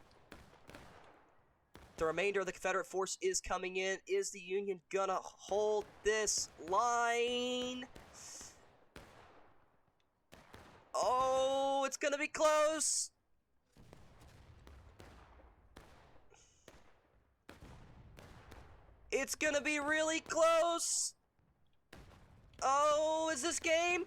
The remainder of the Confederate force is coming in. Is the Union gonna hold this line? Oh, it's gonna be close. It's gonna be really close. Oh, is this game?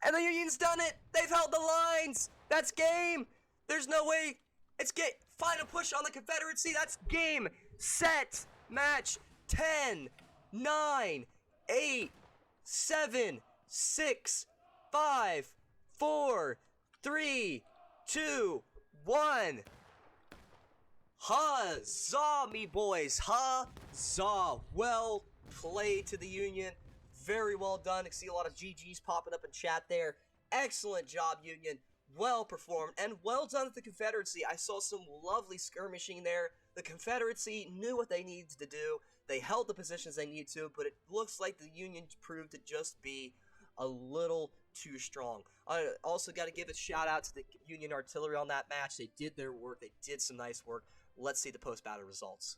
And the Union's done it. They've held the lines. That's game. There's no way. It's game. Final push on the Confederacy. That's game, set, match. 10, 9, 8, 7, 6, 5, 4, 3, 2, 1. Huzzah, me boys. Huzzah. Well played to the Union. Very well done. I see a lot of GGs popping up in chat there. Excellent job, Union. Well performed, and well done with the Confederacy. I saw some lovely skirmishing there. The Confederacy knew what they needed to do. They held the positions they needed to, but it looks like the Union proved to just be a little too strong. I also got to give a shout out to the Union artillery on that match. They did their work. They did some nice work. Let's see the post-battle results.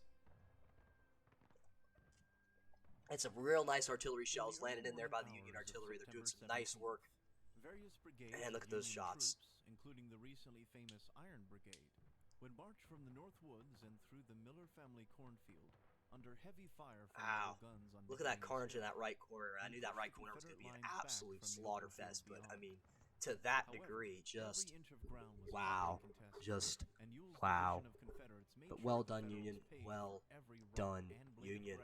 It's some real nice artillery shells landed in there by the Union artillery. They're doing some nice work. And look at those shots. Including the recently famous Iron Brigade, would march from the North Woods and through the Miller family cornfield under heavy fire from Wow. guns on Look at that carnage in that right corner. I knew that right corner was going to be an absolute slaughter fest, but I mean, to that degree, just wow. Just wow. But well done, Union. Well done, Union.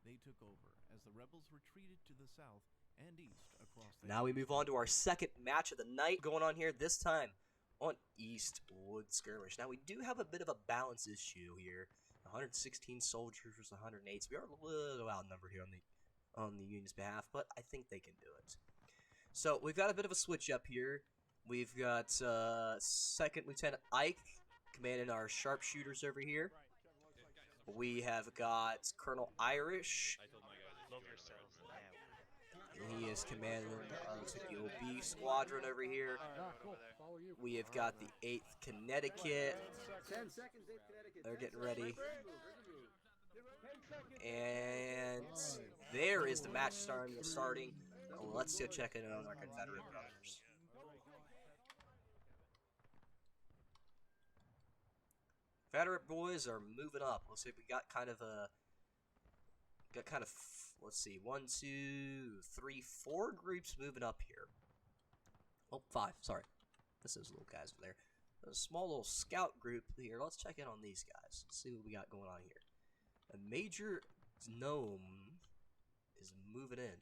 They took over as the rebels retreated to the south and east across the Now we move on to our second match of the night going on here, this time on Eastwood Skirmish. Now we do have a bit of a balance issue here. 116 soldiers versus 108, so we are a little outnumbered here on the Union's behalf, but I think they can do it. So we've got a bit of a switch up here. We've got Second Lieutenant Ike commanding our sharpshooters over here. We have got Colonel Irish. He is commanding the OB squadron over here. We have got the 8th Connecticut. 10 seconds, 8th Connecticut. They're getting ready. And there is the match starting. Let's go check in on our Confederate brothers. Confederate boys are moving up. Looks like we got kind of let's see, 1, 2, 3, 4 groups moving up here. Oh, 5, sorry. That's those little guys over there. A small little scout group here. Let's check in on these guys. Let's see what we got going on here. A Major Gnome is moving in.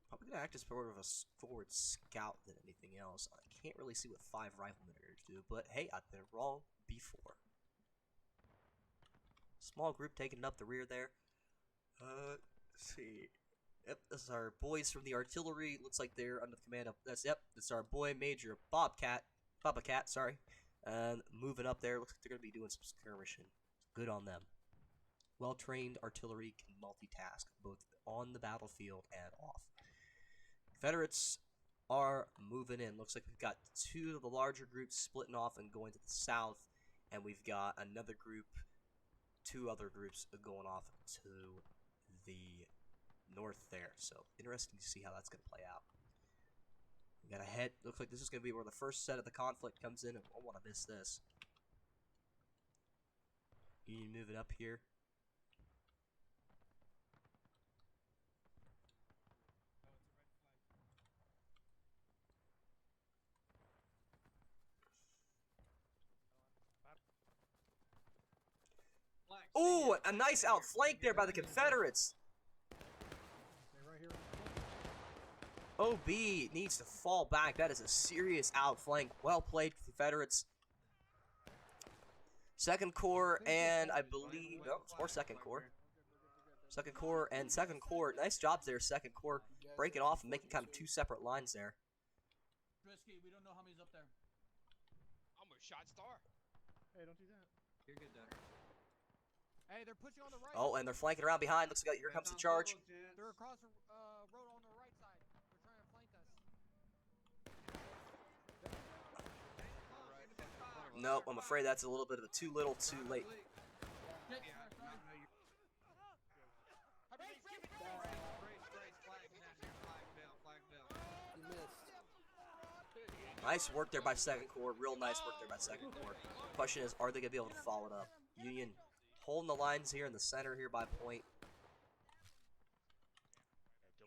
Probably gonna act as more of a forward scout than anything else. I can't really see what 5 riflemen are gonna do, but hey, I've been wrong before. Small group taking up the rear there. Let's see. Yep, this is our boys from the artillery. Looks like they're under the command of that's our boy Major Bobcat, sorry. And moving up there, looks like they're gonna be doing some skirmishing. Good on them. Well-trained artillery can multitask both on the battlefield and off. Confederates are moving in. Looks like we've got 2 of the larger groups splitting off and going to the south, and we've got another group, 2 other groups going off to the north there. So interesting to see how that's going to play out. We We got a head. Looks like this is going to be where the first set of the conflict comes in. I don't want to miss this. You need to move it up here. Oh, a nice outflank there by the Confederates. OB needs to fall back. That is a serious outflank. Well played, Confederates. Second Corps and I believe no, it's more Second Corps. Second Corps and Second Corps. Nice jobs there, Second Corps. Breaking off and making kind of two separate lines there. Risky, we don't know how many's up there. I'm a shot star. Hey, don't do that. You're good, Doug. Hey, they're pushing on the right. Oh, and they're flanking around behind. Looks like here comes the charge. They're across the road on the right side. They're trying to flank us. Nope, I'm afraid that's a little bit of a too little, too late. You missed. Nice work there by Second Corps. Real nice work there by Second Corps. Question is, are they going to be able to follow it up? Union holding the lines here in the center here by point.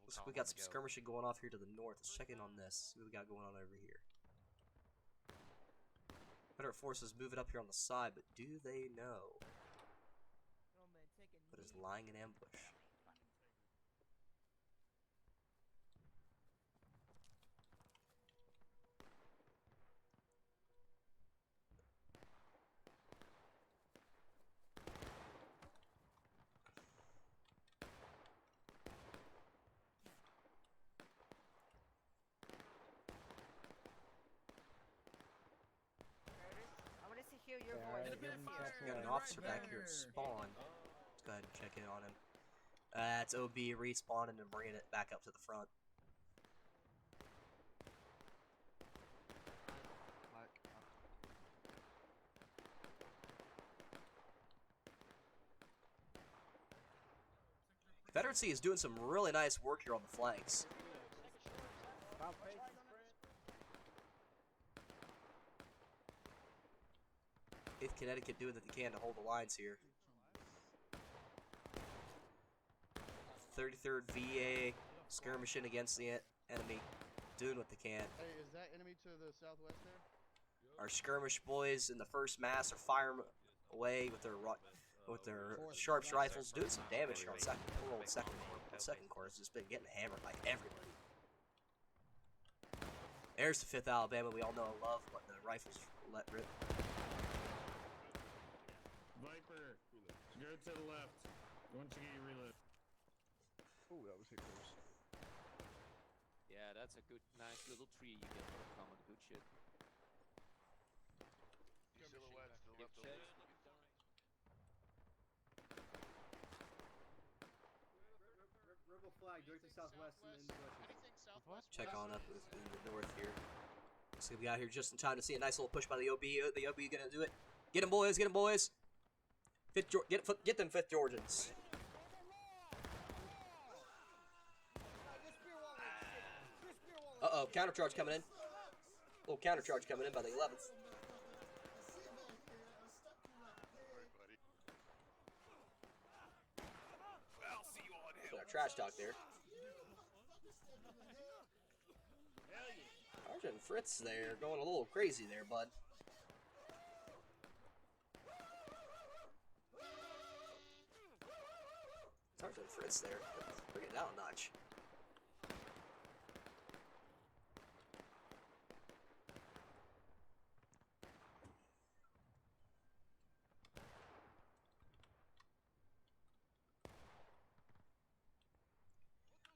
Looks like we got some skirmishing going off here to the north. Let's check in on this. See what we got going on over here. Confederate forces move it up here on the side, but do they know that is lying in ambush? I want to hear your voice. We got an officer back here at spawn. Let's go ahead and check in on him. That's OB respawning and bringing it back up to the front. Confederacy is doing some really nice work here on the flanks. If Connecticut doing what they can to hold the lines here. 33rd VA skirmishing against the enemy, doing what they can. Hey, is that enemy to the southwest there? Our skirmish boys in the first mass are firing away with their sharps rifles, doing some damage here on Second Corps. Second Corps has just been getting hammered by everybody. There's the 5th Alabama we all know and love, but the rifles let rip. Viper, go to the left. Once you get your reload. Oh, that was hit close. Yeah, that's a good, nice little tree you get for the common. Good shit. Silhouettes to the left Check. Rebel flag, directly southwest and then Check on up in the north here. See, we got here just in time to see a nice little push by the OB. The OB gonna do it. Get him, boys! Get him, boys! Get them 5th Georgians. Uh-oh, countercharge coming in. Little countercharge coming in by the 11th. Put our trash talk there. Sergeant Fritz there, going a little crazy there, bud. Sergeant Fritz there, bring it down a notch.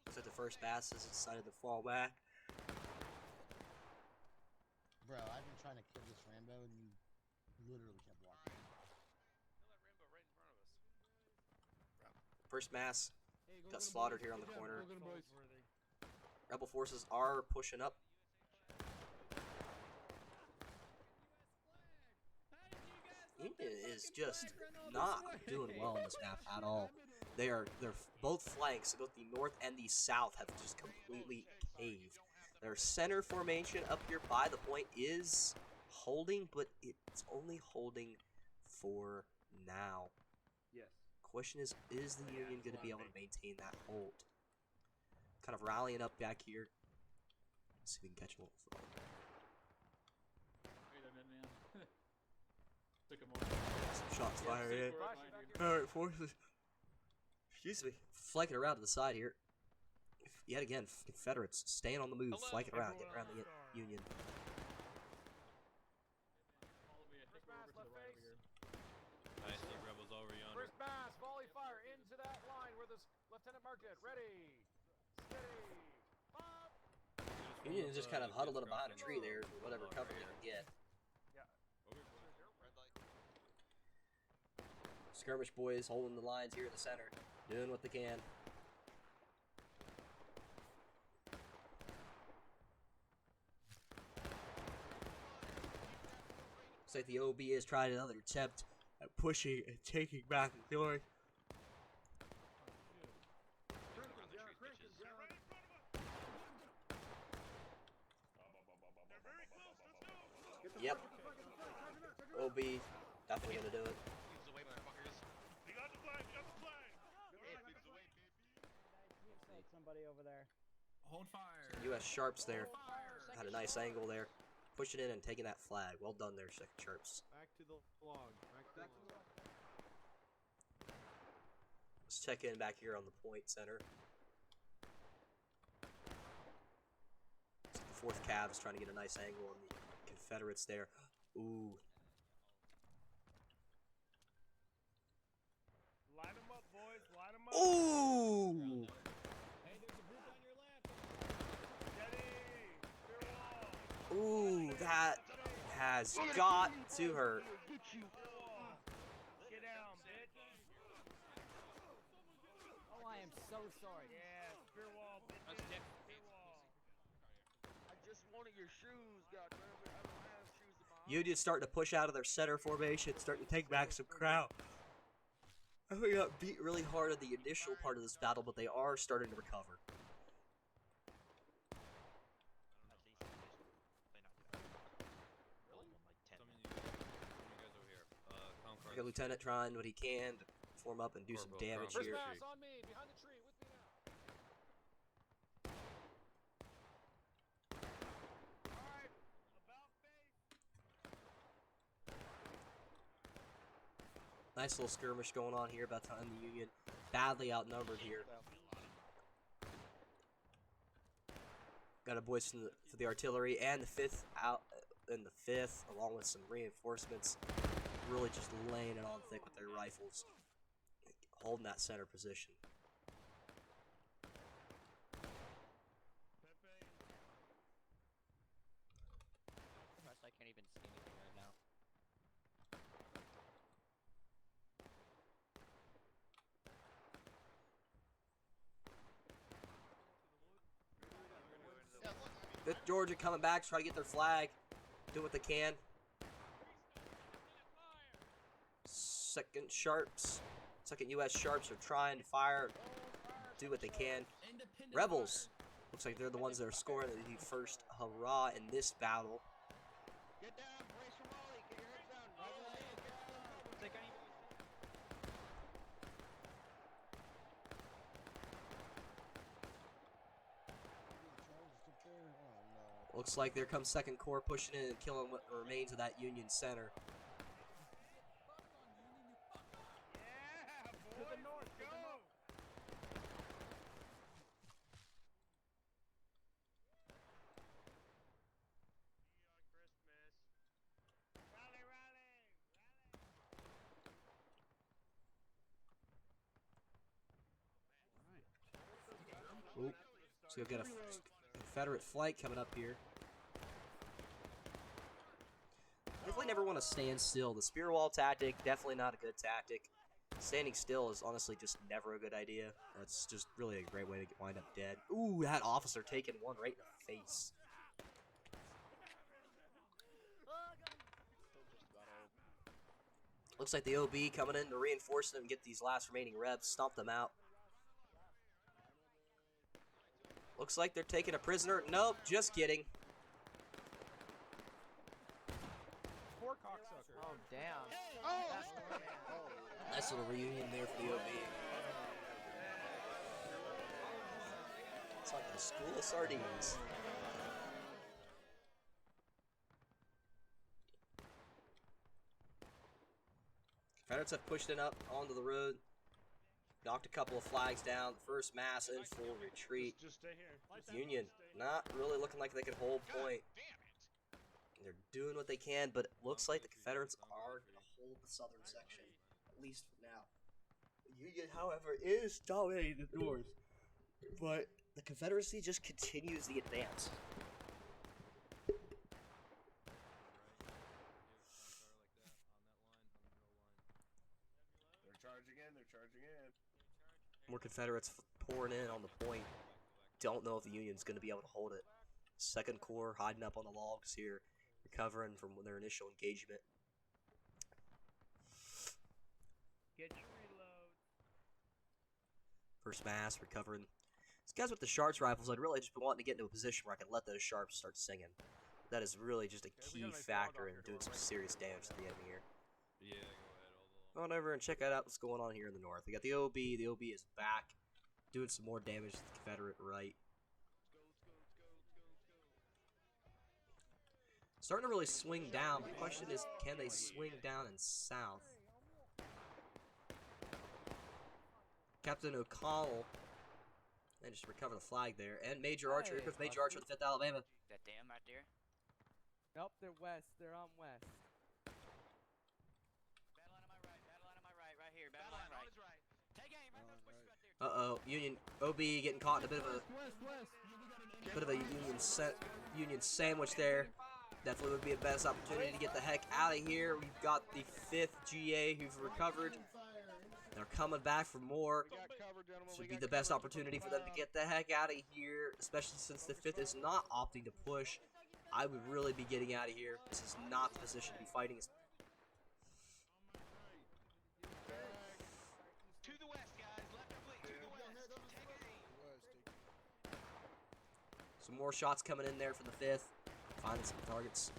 Looks like the first pass has decided to fall back. Bro, I've been trying to kill this Rambo and you literally kept walking. Kill that Rambo right in front of us. First mass got slaughtered here on the corner. Go, boys. Rebel forces are pushing up. India is just not doing well on this map at all. They're both flanks, both the north and the south, have just completely caved. Their center formation up here by the point is holding, but it's only holding for now. Yes. Question is the Union going to be able to maintain that hold? Kind of rallying up back here. Let's see if we can catch a little throw. Some shots fired in. Alright, forces. Excuse me. Flanking around to the side here. Yet again, Confederates staying on the move, flanking around, getting around the Union. I see rebels over yonder. First mass, volley fire into that line where this lieutenant marked it. Ready, steady, up. Union is just kind of huddled up behind a tree there, whatever cover they can get. Skirmish boys holding the lines here in the center, doing what they can. Looks like the OB is trying another attempt at pushing and taking back the glory. Yep. OB definitely gonna do it. Somebody over there. Hold fire. U.S. Sharps there had a nice angle there, pushing in and taking that flag. Well done there, Second Sharps. Back to the log. Back to the log. Let's check in back here on the point center. The 4th Cav is trying to get a nice angle on the Confederates there. Ooh. Line them up, boys. Line them up. Ooh! Hey, there's a group on your left. Steady. Ooh, that has got to hurt. Get down, bitch. Oh, I am so sorry. Yeah, spear wall, bitch. Spear wall. I just wanted your shoes, goddammit. I don't have shoes in my Union's starting to push out of their center formation, starting to take back some ground. I think they got beat really hard in the initial part of this battle, but they are starting to recover. We got Lieutenant trying what he can to form up and do some damage First here. mass on me, behind the tree, with me now. Alright, about face. Nice little skirmish going on here about time the Union. Badly outnumbered here. Got a boys from for the artillery and the 5th out in the 5th, along with some reinforcements. Really just laying it on thick with their rifles, holding that center position. I can't even see anything right now. Fifth Georgia coming back to try to get their flag, do what they can. Second U.S. Sharps are trying to fire, do what they can. Rebels, looks like they're the ones that are scoring the first hurrah in this battle. Get down, brace for volley, get your heads down. Take any. Looks like there comes Second Corps pushing in and killing what remains of that Union center. To the north, go! Rally, rally! Ooh, so we've got a Confederate flank coming up here. Definitely never want to stand still. The spear wall tactic, definitely not a good tactic. Standing still is honestly just never a good idea. That's just really a great way to wind up dead. Ooh, that officer taking one right in the face. Looks like the OB coming in to reinforce them and get these last remaining rebs, stomp them out. Looks like they're taking a prisoner. Nope, just kidding. Poor cocksucker. Oh, damn. Nice little reunion there for the OB. It's like a school of sardines. Confederates have pushed it up onto the road. Knocked a couple of flags down. The first mass in full retreat. Just stay here. Union not really looking like they can hold point. They're doing what they can, but it looks like the Confederates are going to hold the southern section, at least for now. The Union, however, is dominating the north, but the Confederacy just continues the advance. They're charging in. They're charging in. More Confederates pouring in on the point. Don't know if the Union's going to be able to hold it. Second Corps hiding up on the logs here, recovering from their initial engagement. Get your reload. First mass recovering. These guys with the Sharps rifles, I'd really just been wanting to get into a position where I could let those Sharps start singing. That is really just a key factor in doing some serious damage to the enemy here. Yeah, go ahead. Go on over and check out what's going on here in the north. We got the OB. The OB is back, doing some more damage to the Confederate right. Starting to really swing down. The question is, can they swing down and south? Captain O'Connell managed to recover the flag there. And Major Archer. Here comes Major Archer of the 5th Alabama. That dam right there. Nope, they're west. They're on west. Battle line on my right. Battle line on my right. Right here. Battle line right. Take aim. Right those bushes right there. Uh-oh. Union OB getting caught in a bit of a Union sandwich there. Definitely would be a best opportunity to get the heck out of here. We've got the 5th GA who've recovered. They're coming back for more. Should be the best opportunity for them to get the heck out of here, especially since the 5th is not opting to push. I would really be getting out of here. This is not the position to be fighting. To the west, guys. Left oblique. To the west. Take aim. Some more shots coming in there for the 5th. Finding some targets.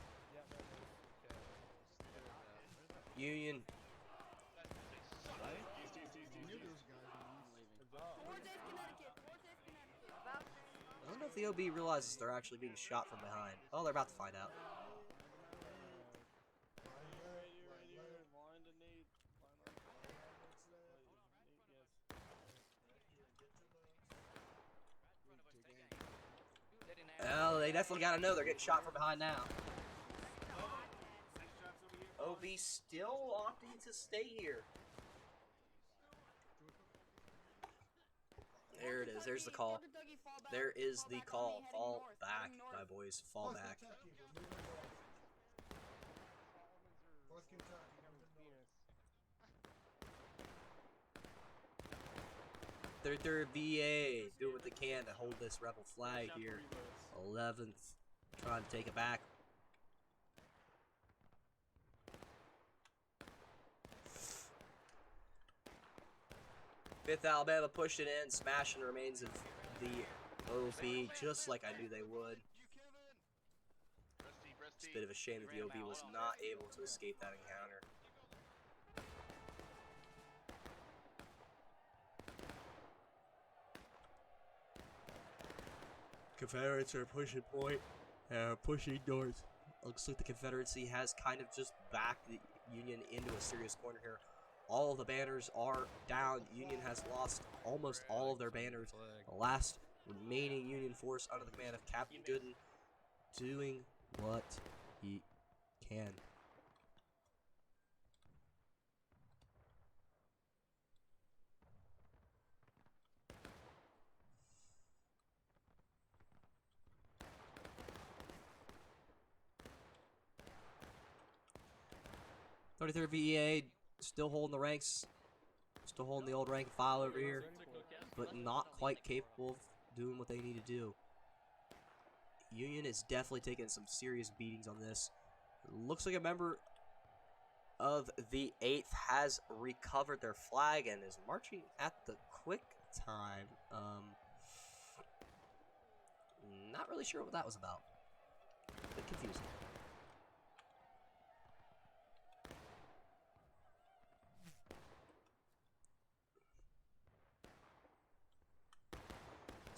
Union. I don't know if the OB realizes they're actually being shot from behind. Oh, they're about to find out. Oh, they definitely got to know they're getting shot from behind now. OB still opting to stay here. There it is. There's the call. There is the call. Fall back, my boys. Fall back. Third VA doing what they can to hold this rebel flag here. 11th trying to take it back. Fifth Alabama pushing in, smashing the remains of the OB just like I knew they would. It's a bit of a shame that the OB was not able to escape that encounter. Confederates are pushing point, pushing north. Looks like the Confederacy has kind of just backed the Union into a serious corner here. All of the banners are down. Union has lost almost all of their banners. The last remaining Union force under the command of Captain Gooden doing what he can. .33 VEA still holding the ranks, still holding the old rank and file over here, but not quite capable of doing what they need to do. Union is definitely taking some serious beatings on this. Looks like a member of the 8th has recovered their flag and is marching at the quick time. Not really sure what that was about. A bit confusing.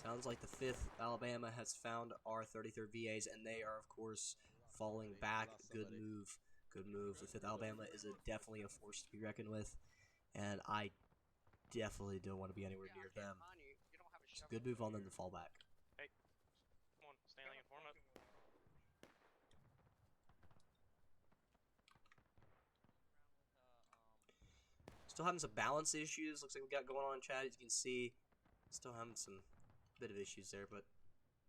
Sounds like the 5th Alabama has found our 33rd VAs, and they are, of course, falling back. Good move. Good move. The 5th Alabama is definitely a force to be reckoned with, and I definitely don't want to be anywhere near them. It's a good move on them to fall back. Hey, come on, Stanley, inform up. Still having some balance issues. Looks like we got going on in chat. As you can see, still having some bit of issues there, but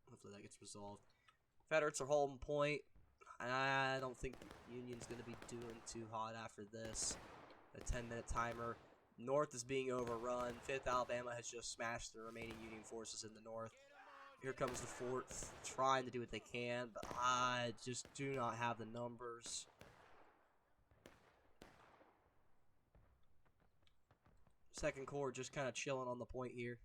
hopefully that gets resolved. Confederates are holding point. I don't think Union's going to be doing too hot after this. A 10-minute timer. North is being overrun. 5th Alabama has just smashed the remaining Union forces in the north. Here comes the 4th, trying to do what they can, but I just do not have the numbers. Second Corps just kind of chilling on the point here.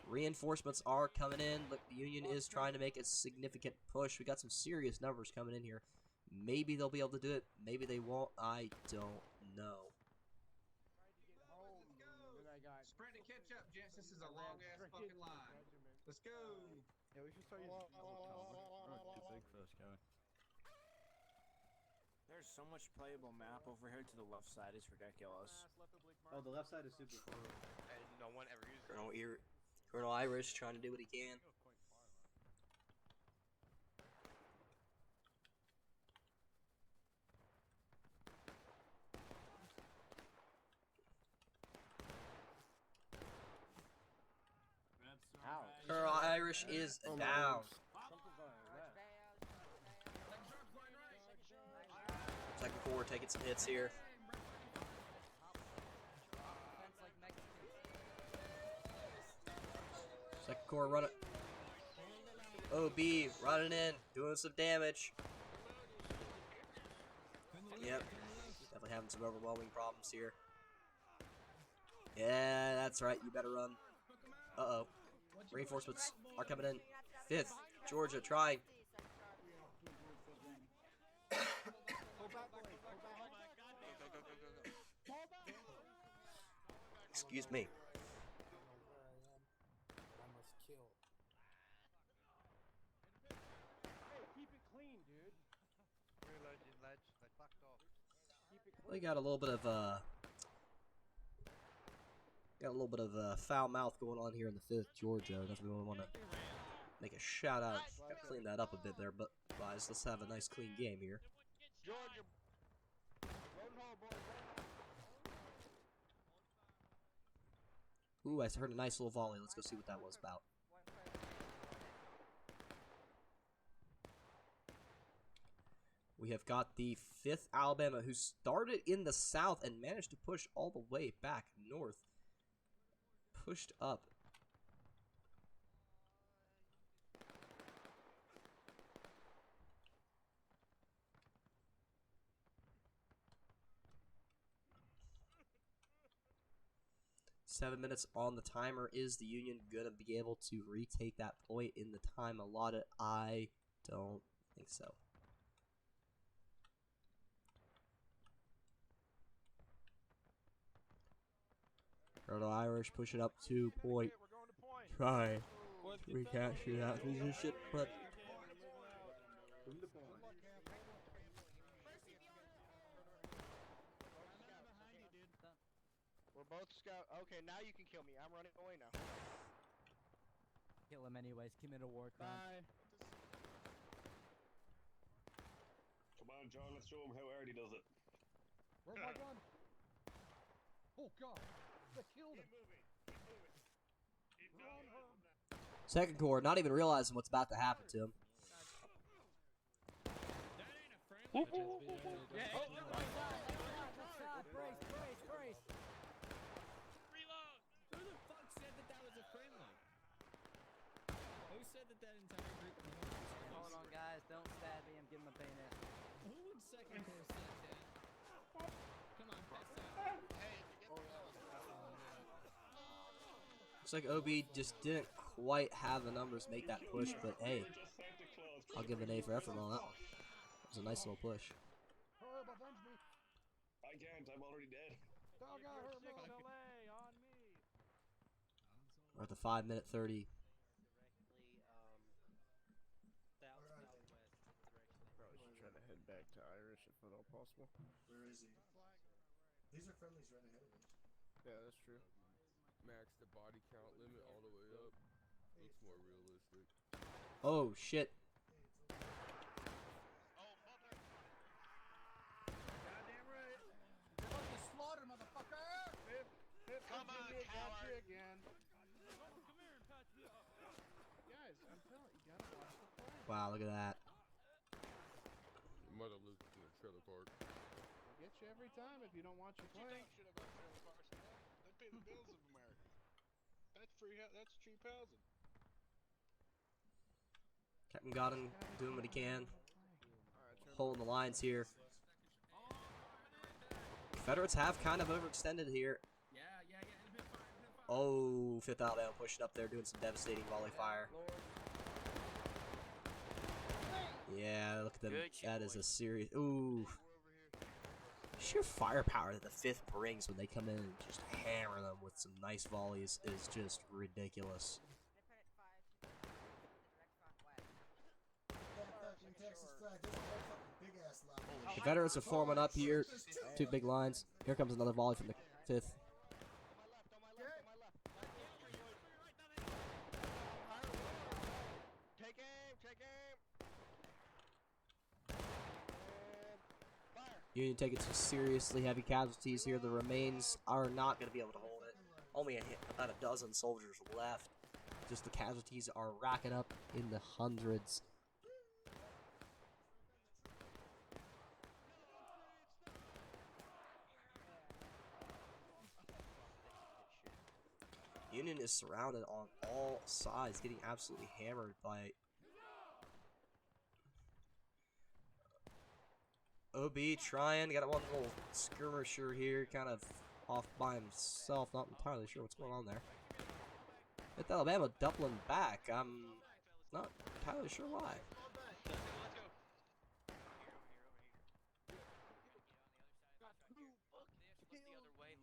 Reinforcements are coming in, but the Union is trying to make a significant push. We got some serious numbers coming in here. Maybe they'll be able to do it. Maybe they won't. I don't know. Sprint to catch up, gents. This is a long ass fucking line. Let's go. Yeah, we should start using Zig first going. There's so much playable map over here to the left side. It's ridiculous. Oh, the left side is super cool. And no one ever uses it. Colonel Irish trying to do what he can. Colonel Irish is down. Second Corps taking some hits here. Second Corps running. OB running in, doing some damage. Yep, definitely having some overwhelming problems here. Yeah, that's right. You better run. Uh-oh. Reinforcements are coming in. 5th, Georgia, trying. Excuse me. We got a little bit of foul mouth going on here in the 5th Georgia. Definitely want to make a shout out. Got to clean that up a bit there, but guys, let's have a nice clean game here. Ooh, I heard a nice little volley. Let's go see what that was about. We have got the 5th Alabama, who started in the south and managed to push all the way back north. Pushed up. Seven minutes on the timer. Is the Union going to be able to retake that point in the time allotted? I don't think so. Colonel Irish pushing up to point. Try to recapture that position, but We're both scout. Okay, now you can kill me. I'm running away now. Kill him anyways. Commit a war crime. Bye. Come on, John, let's show him how hard he does it. Where's my gun? Oh god, they killed him. Run her. Second Corps not even realizing what's about to happen to him. Brace, brace. Reload! Who the fuck said that that was a friendly? Who said that that entire group of Mormons were Hold on, guys. Don't stab me. I'm getting my bayonet. Who would second Corps say that? Come on, pass that. Looks like OB just didn't quite have the numbers to make that push, but hey, I'll give an A for effort on that one. It was a nice little push. Herb, avenge me. I can't. I'm already dead. Dog out, Herb. Delay on me. We're at the 5-minute 30. Probably should try to head back to Irish if at all possible. Where is he? These are friendlies right ahead of us. Yeah, that's true. Max the body count limit all the way up. Looks more realistic. Oh shit. Goddamn right. Fucking slaughter, motherfucker! Come on, coward! Again. Come here and patch me up. Guys, I'm telling you, gotta watch the play. Wow, look at that. You might have lived in a trailer park. I'll get you every time if you don't watch your play. Shit about trailer parks, man. They pay the bills of America. That's free. That's cheap housing. Captain Godden doing what he can. Holding the lines here. Confederates have kind of overextended here. Oh, 5th Alabama pushing up there, doing some devastating volley fire. Yeah, look at them. That is a serious. Ooh. Sheer firepower that the 5th brings when they come in and just hammer them with some nice volleys is just ridiculous. Confederates are forming up here. 2 big lines. Here comes another volley from the 5th. Take aim, take aim. Union taking some seriously heavy casualties here. The remains are not going to be able to hold it. Only about a dozen soldiers left. Just the casualties are racking up in the hundreds. Union is surrounded on all sides, getting absolutely hammered by OB trying. Got one little skirmisher here, kind of off by himself. Not entirely sure what's going on there. With Alabama doubling back, I'm not entirely sure why.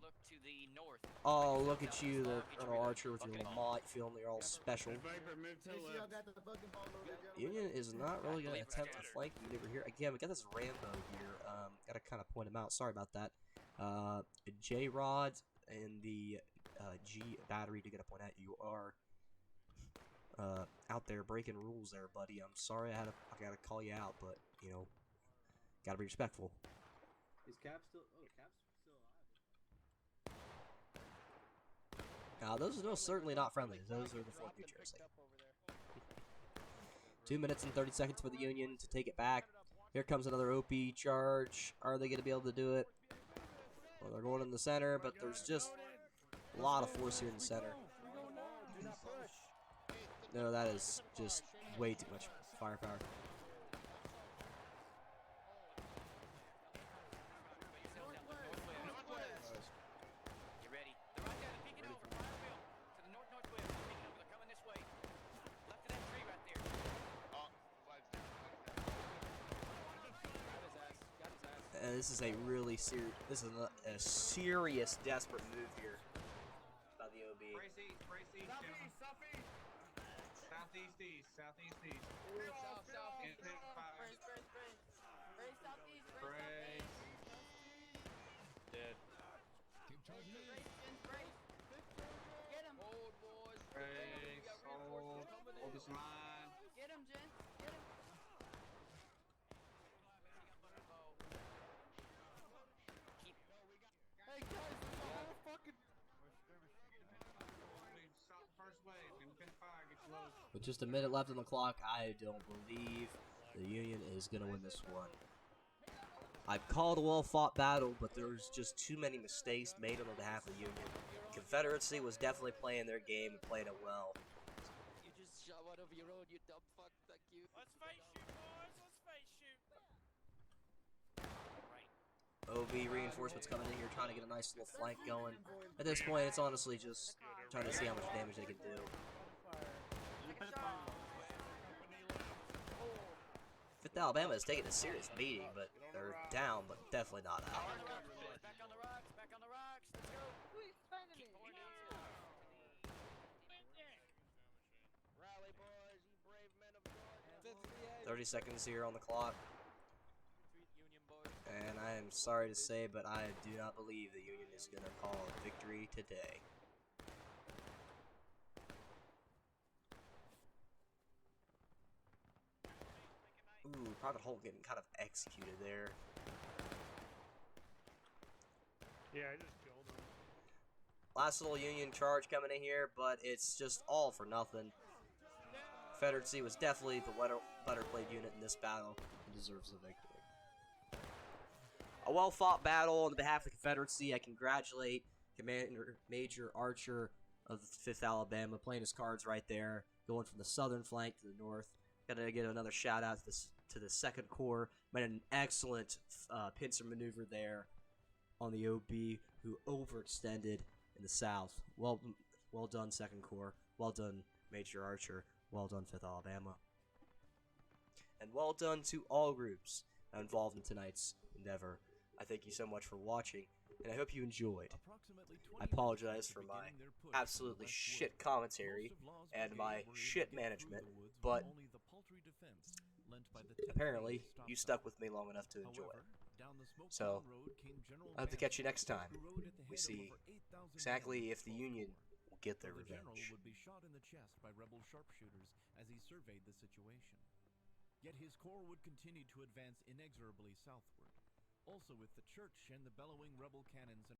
Look to the north. Oh, look at you, the Colonel Archer with your Lamont, feeling you're all special. Union is not really going to attempt to flank you over here. Again, we got this Rambo here. Got to kind of point him out. Sorry about that. J-Rod and the G battery to get a point at. You are out there breaking rules there, buddy. I'm sorry I got to call you out, but, you know, got to be respectful. Is Cap still... Oh, Cap's still alive. Those are certainly not friendly. Those are the for future. 2 minutes and 30 seconds for the Union to take it back. Here comes another OP charge. Are they going to be able to do it? Well, they're going in the center, but there's just a lot of force here in the center. No, that is just way too much firepower. This is a really serious. This is a serious, desperate move here by the OB. Brace east, southeast, southeast, east, southeast, east. South, southeast. Intent fire. Brace southeast. Brace. Dead. Keep charging in. Brace. Get him. Hold, boys. Brace. Hold. Hold this line. Get him, gents. Get him. Hey guys, there's a whole fucking... First wave. Intent fire. Get you low. With just a minute left on the clock, I don't believe the Union is going to win this one. I've called a well-fought battle, but there's just too many mistakes made on behalf of the Union. Confederacy was definitely playing their game and playing it well. You just shot one of your own, you dumb fuck. Thank you. Let's face shoot, boys. Let's face shoot. OB reinforcements coming in here, trying to get a nice little flank going. At this point, it's honestly just trying to see how much damage they can do. 5th Alabama is taking a serious beating, but they're down, but definitely not out. Back on the rocks, back on the rocks. Let's go. Rally, boys, you brave men of Georgia. 30 seconds here on the clock. And I am sorry to say, but I do not believe the Union is going to call a victory today. Ooh, Private Holt getting kind of executed there. Yeah, I just killed him. Last little Union charge coming in here, but it's just all for nothing. Confederacy was definitely the better played unit in this battle and deserves the victory. A well-fought battle on behalf of the Confederacy. I congratulate Commander Major Archer of the 5th Alabama, playing his cards right there, going from the southern flank to the north. Gotta get another shout-out to the 2nd Corps. Made an excellent pincer maneuver there on the OB, who overextended in the south. Well done, 2nd Corps. Well done, Major Archer. Well done, 5th Alabama. And well done to all groups involved in tonight's endeavor. I thank you so much for watching, and I hope you enjoyed. I apologize for my absolutely shit commentary and my shit management, but apparently you stuck with me long enough to enjoy it. So, I hope to catch you next time. We see exactly if the Union will get their revenge. Would be shot in the chest by rebel sharpshooters as he surveyed the situation. Yet his corps would continue to advance inexorably southward. Also, with the church and the bellowing rebel cannons